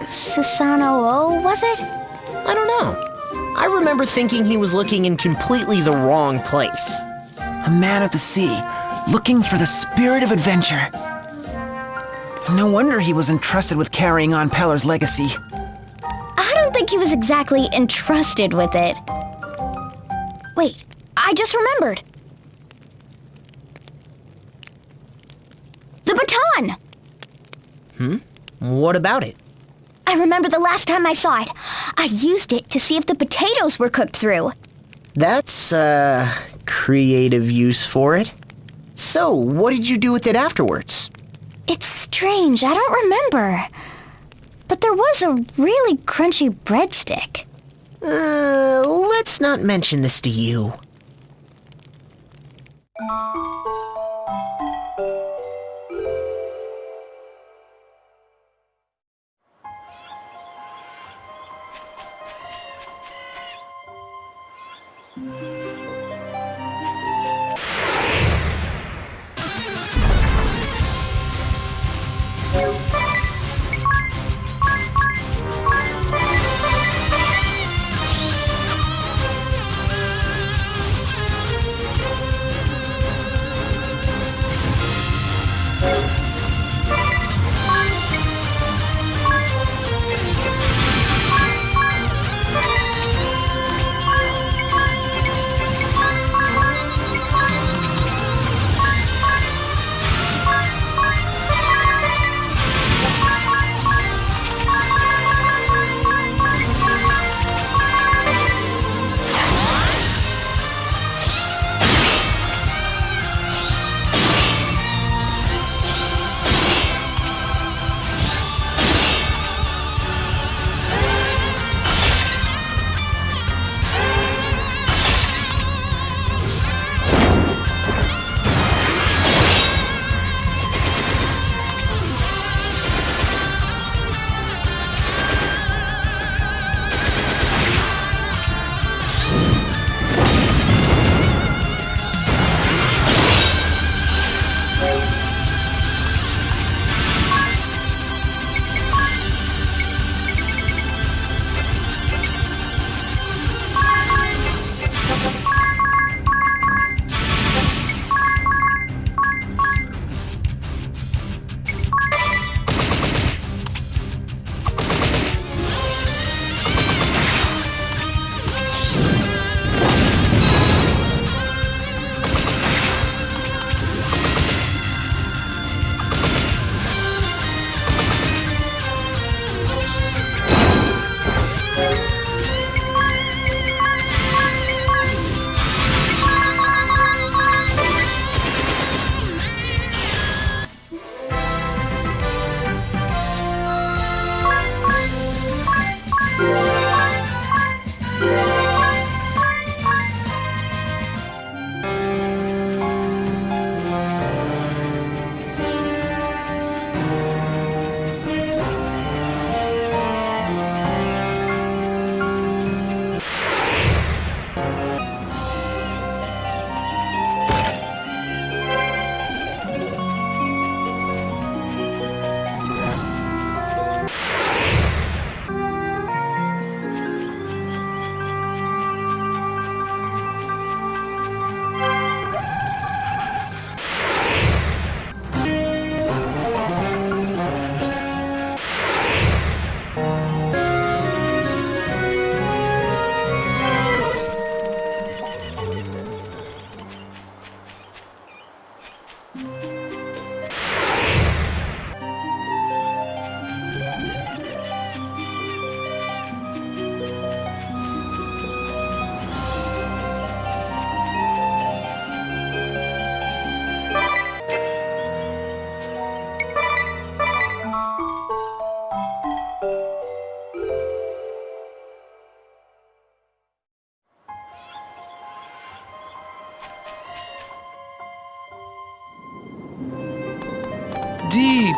Susanoo, was it? I don't know. I remember thinking he was looking in completely the wrong place. A man of the sea, looking for the spirit of adventure. No wonder he was entrusted with carrying on Peller's legacy. I don't think he was exactly entrusted with it. Wait, I just remembered. The baton! What about it? I remember the last time I saw it. I used it to see if the potatoes were cooked through. That's, creative use for it. So, what did you do with it afterwards? It's strange, I don't remember. But there was a really crunchy breadstick. Let's not mention this to you.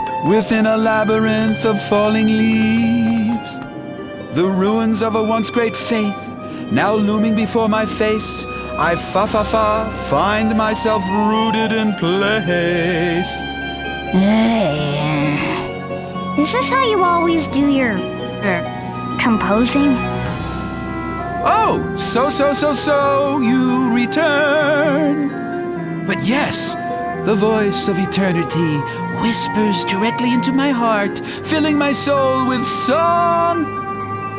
deep within a labyrinth of falling leaves. The ruins of a once great faith, now looming before my face. I find myself rooted in place. Is this how you always do your, composing? Oh, so you return. But yes, the voice of eternity whispers directly into my heart, filling my soul with song.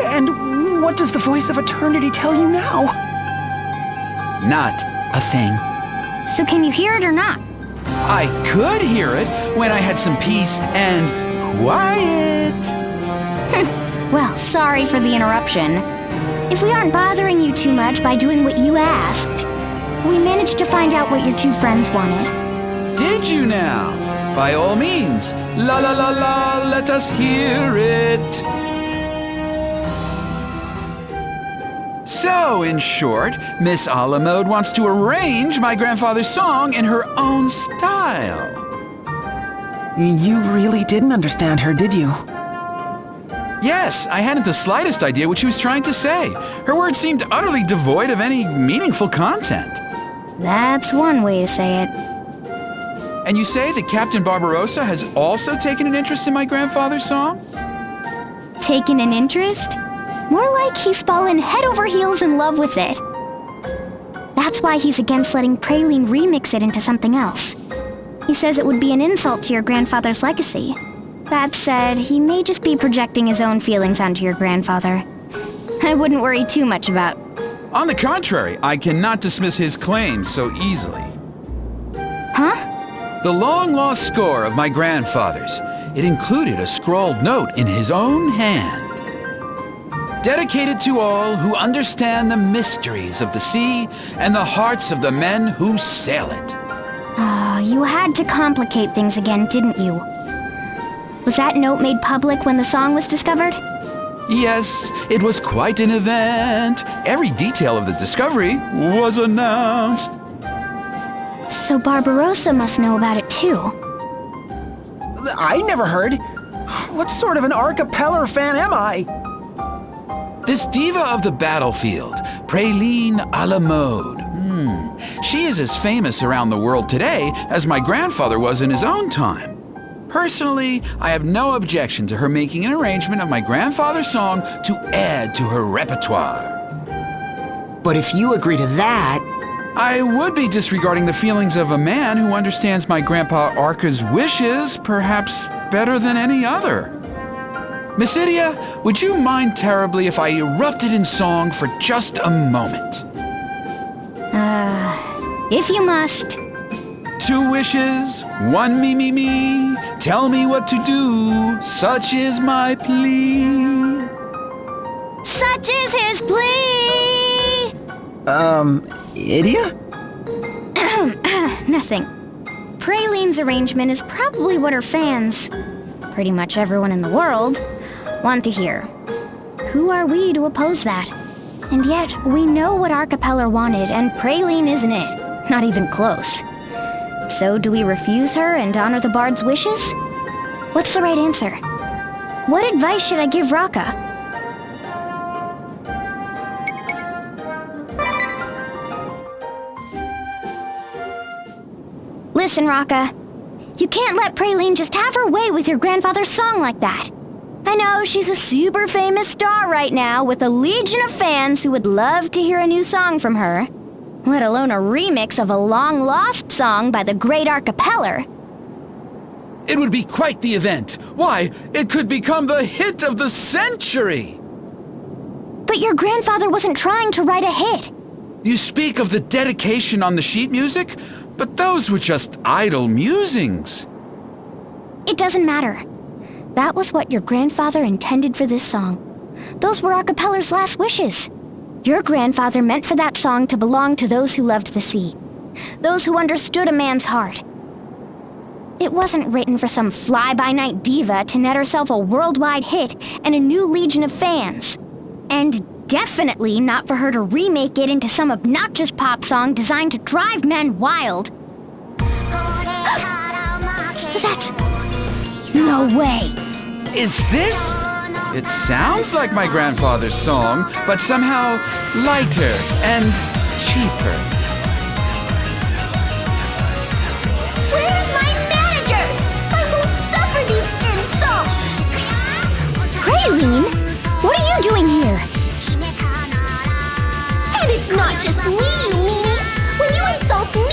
And what does the voice of eternity tell you now? Not a thing. So can you hear it or not? I could hear it when I had some peace and quiet. Well, sorry for the interruption. If we aren't bothering you too much by doing what you asked, we managed to find out what your two friends wanted. Did you now? By all means, la la la la, let us hear it. So, in short, Miss a la mode wants to arrange my grandfather's song in her own style. You really didn't understand her, did you? Yes, I hadn't the slightest idea what she was trying to say. Her words seemed utterly devoid of any meaningful content. That's one way to say it. And you say that Captain Barbarossa has also taken an interest in my grandfather's song? Taken an interest? More like he's fallen head over heels in love with it. That's why he's against letting Praline remix it into something else. He says it would be an insult to your grandfather's legacy. That said, he may just be projecting his own feelings onto your grandfather. I wouldn't worry too much about. On the contrary, I cannot dismiss his claims so easily. Huh? The long-lost score of my grandfather's. It included a scrawled note in his own hand. Dedicated to all who understand the mysteries of the sea and the hearts of the men who sail it. You had to complicate things again, didn't you? Was that note made public when the song was discovered? Yes, it was quite an event. Every detail of the discovery was announced. So Barbarossa must know about it too. I never heard. What sort of an archipellar fan am I? This diva of the battlefield, Praline a la mode. She is as famous around the world today as my grandfather was in his own time. Personally, I have no objection to her making an arrangement of my grandfather's song to add to her repertoire. But if you agree to that... I would be disregarding the feelings of a man who understands my Grandpa Arca's wishes perhaps better than any other. Miss Idia, would you mind terribly if I erupted in song for just a moment? If you must. 2 wishes, 1 me. Tell me what to do, such is my plea. Such is his plea! Idia? Nothing. Praline's arrangement is probably what her fans, pretty much everyone in the world, want to hear. Who are we to oppose that? And yet, we know what Archipeller wanted, and Praline isn't it. Not even close. So do we refuse her and honor the bard's wishes? What's the right answer? What advice should I give Raka? Listen, Raka. You can't let Praline just have her way with your grandfather's song like that. I know she's a super famous star right now with a legion of fans who would love to hear a new song from her, let alone a remix of a long-lost song by the great Archipeller. It would be quite the event. Why, it could become the hit of the century. But your grandfather wasn't trying to write a hit. You speak of the dedication on the sheet music, but those were just idle musings. It doesn't matter. That was what your grandfather intended for this song. Those were Archipeller's last wishes. Your grandfather meant for that song to belong to those who loved the sea. Those who understood a man's heart. It wasn't written for some fly-by-night diva to net herself a worldwide hit and a new legion of fans. And definitely not for her to remake it into some obnoxious pop song designed to drive men wild. That's No way. Is this? It sounds like my grandfather's song, but somehow lighter and cheaper. Where's my manager? I won't suffer these insults! Praline, what are you doing here? And it's not just me, you meanie! When you insult me,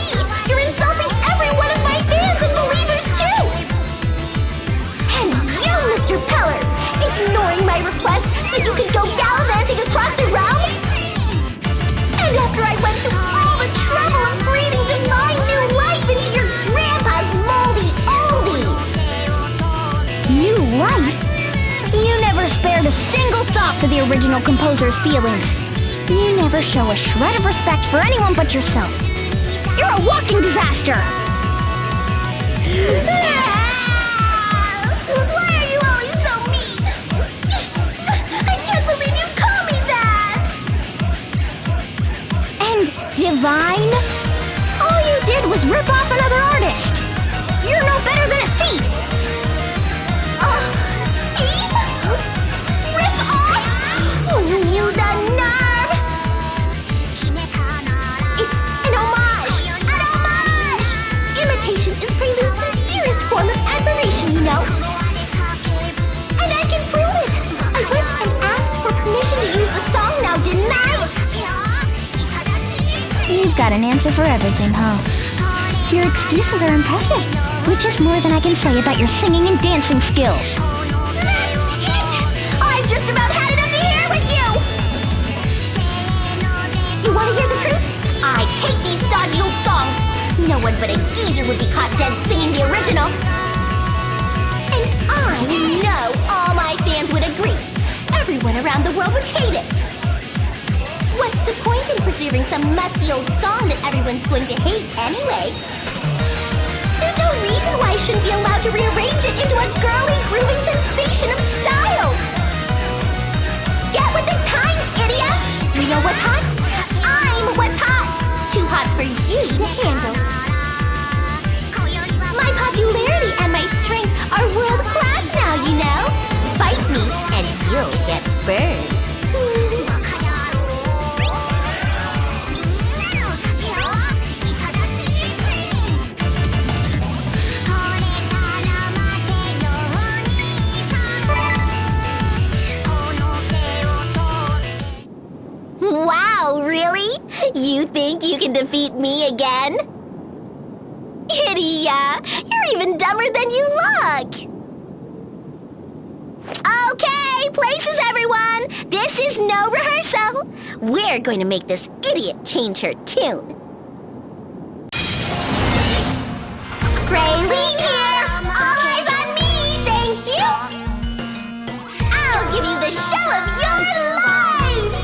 you're insulting every one of my fans and believers too! And you, Mr. Peller, ignoring my request that you could go gallivanting across the realm? And after I went to all the trouble of breathing divine new life into your grandpa's moldy oldie! New life? You never spared a single thought for the original composer's feelings. You never show a shred of respect for anyone but yourself. You're a walking disaster! Why are you always so mean? I can't believe you call me that! And divine? All you did was rip off another artist. You're no better than a thief. Thief? Rip off? Oh, you the nerve! It's an homage! An homage! Imitation is Praline's sincerest form of admiration, you know. And I can prove it! I went and asked for permission to use the song now, didn't I? You've got an answer for everything, huh? Your excuses are impressive, which is more than I can say about your singing and dancing skills. That's it! I've just about had enough to hear with you! You want to hear the truth? I hate these dodgy old songs! No one but a geezer would be caught dead singing the original! And I know all my fans would agree! Everyone around the world would hate it! What's the point in preserving some musty old song that everyone's going to hate anyway? There's no reason why I shouldn't be allowed to rearrange it into a girly, grooving sensation of style! Get with the times, idiot! You know what's hot? I'm what's hot! Too hot for you to handle. My popularity and my strength are world class now, you know? Fight me and you'll get burned. Wow, really? You think you can defeat me again? Idiot! You're even dumber than you look! Okay, places everyone! This is no rehearsal! We're going to make this idiot change her tune. Praline here! All eyes on me, thank you! I'll give you the show of your lives!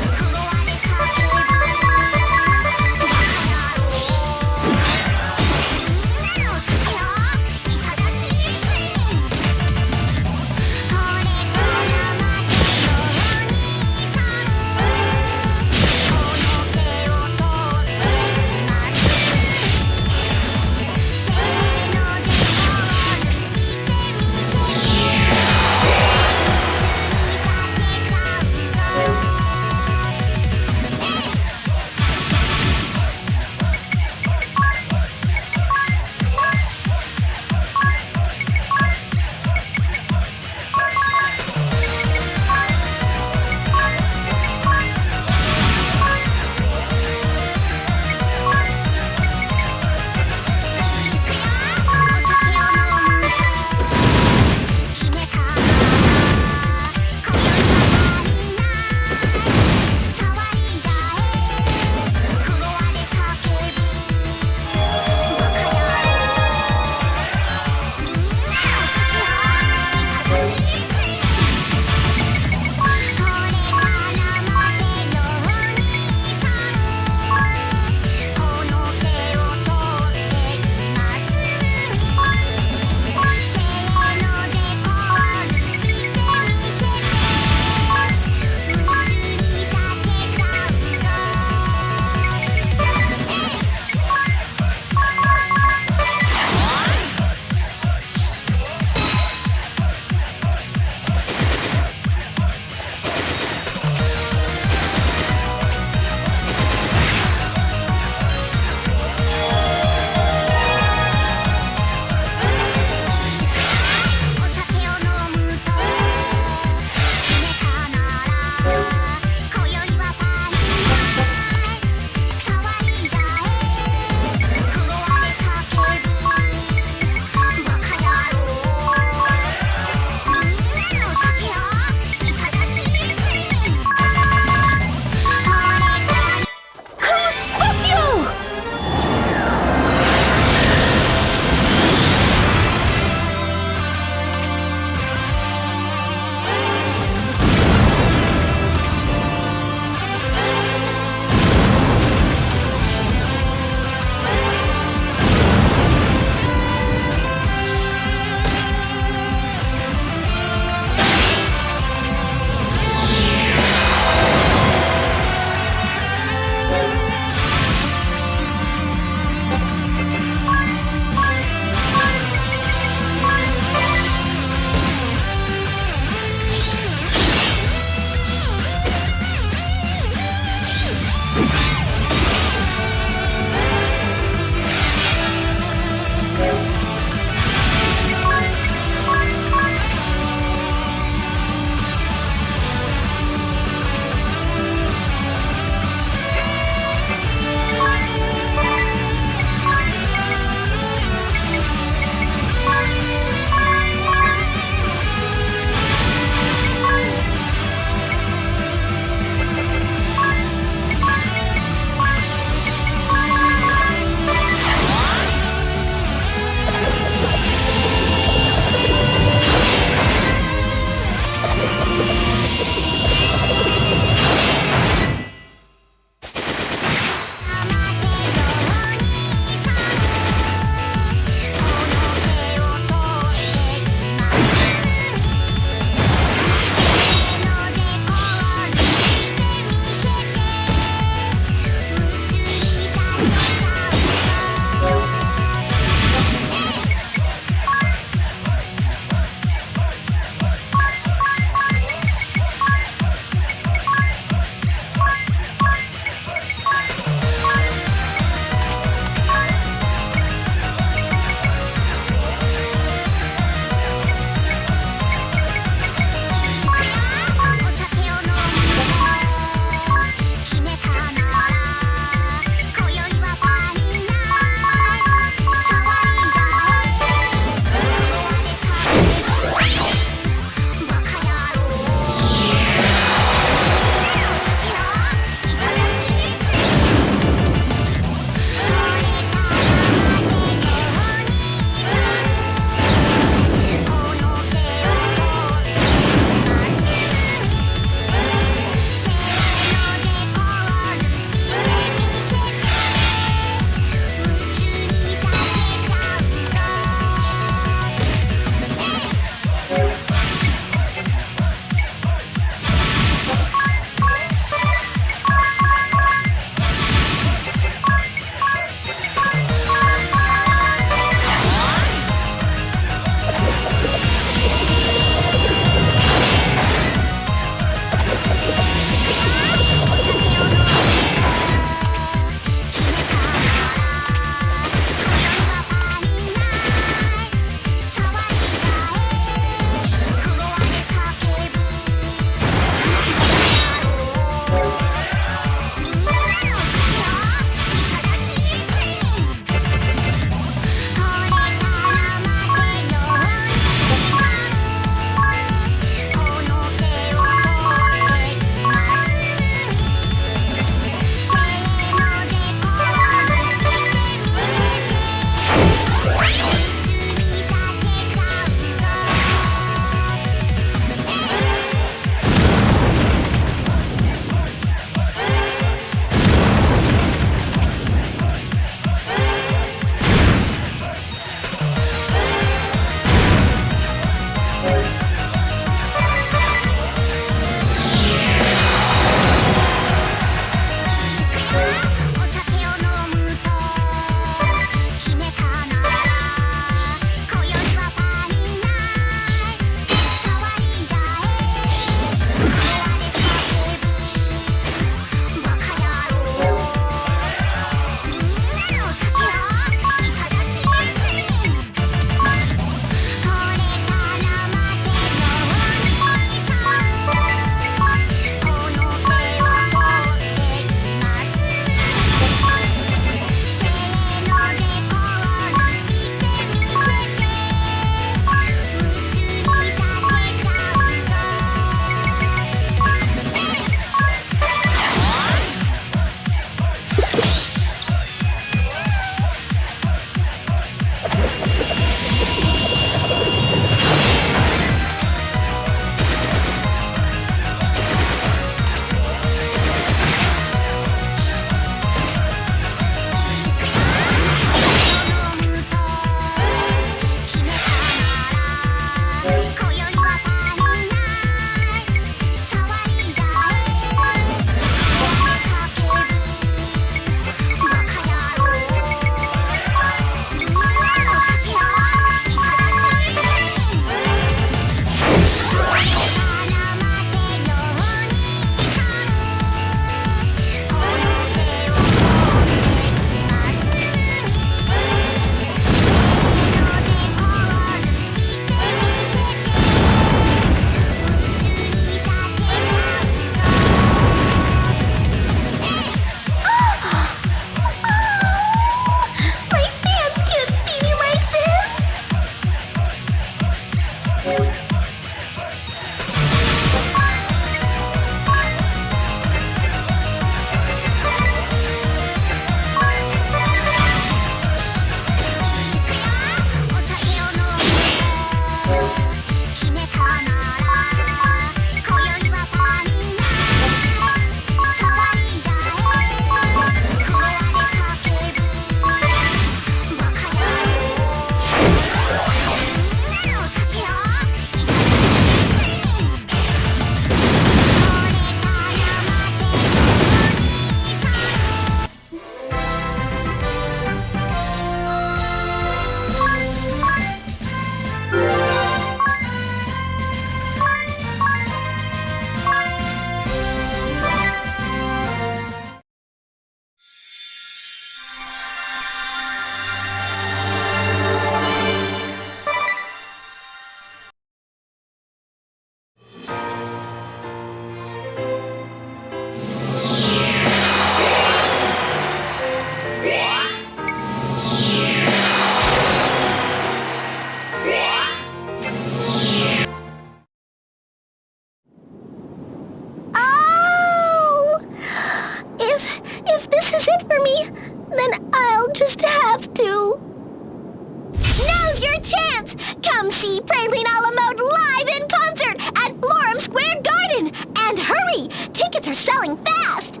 Come see Praline a la mode live in concert at Florem Square Garden! And hurry! Tickets are selling fast!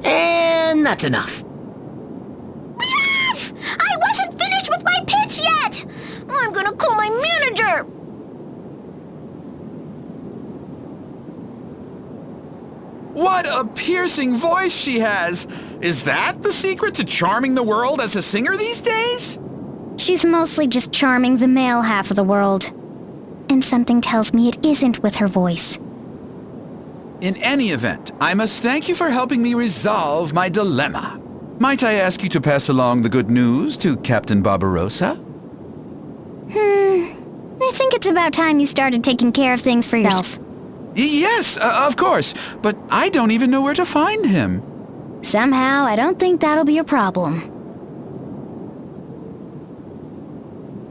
And that's enough. Yes! I wasn't finished with my pitch yet! I'm gonna call my manager! What a piercing voice she has! Is that the secret to charming the world as a singer these days? She's mostly just charming the male half of the world. And something tells me it isn't with her voice. In any event, I must thank you for helping me resolve my dilemma. Might I ask you to pass along the good news to Captain Barbarossa? I think it's about time you started taking care of things for yourself. Yes, of course, but I don't even know where to find him. Somehow, I don't think that'll be a problem.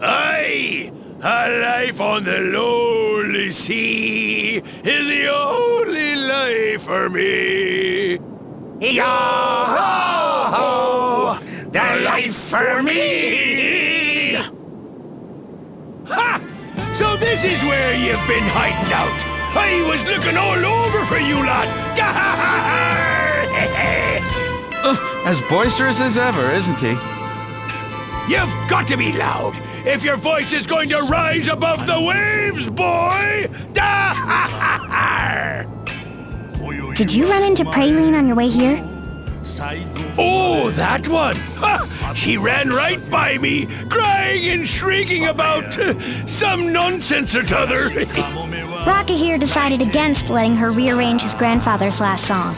Aye! A life on the lonely sea is the only life for me. Yo-ho-ho! The life for me! Ha! So this is where you've been hiding out. I was looking all over for you lot. As boisterous as ever, isn't he? You've got to be loud if your voice is going to rise above the waves, boy! Did you run into Praline on your way here? Oh, that one! Ha! She ran right by me, crying and shrieking about some nonsense or t'other. Rocka here decided against letting her rearrange his grandfather's last song.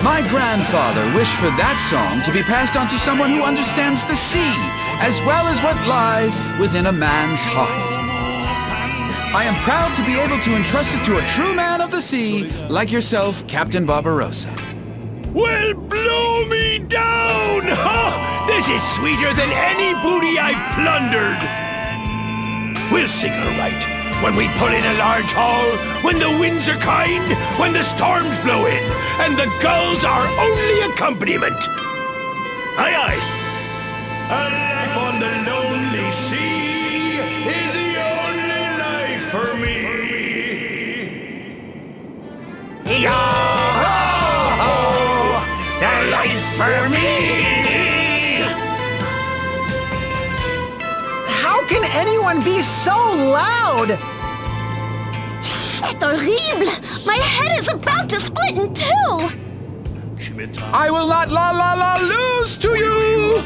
My grandfather wished for that song to be passed on to someone who understands the sea, as well as what lies within a man's heart. I am proud to be able to entrust it to a true man of the sea, like yourself, Captain Barbarossa. Well, blow me down! Ha! This is sweeter than any booty I've plundered! We'll sing her right. When we pull in a large hall, when the winds are kind, when the storms blow in, and the gulls are only accompaniment. Aye, aye. A life on the lonely sea is the only life for me. Yo-ho-ho, the life for me. How can anyone be so loud? C'est horrible! My head is about to split in two! I will not la la la lose to you!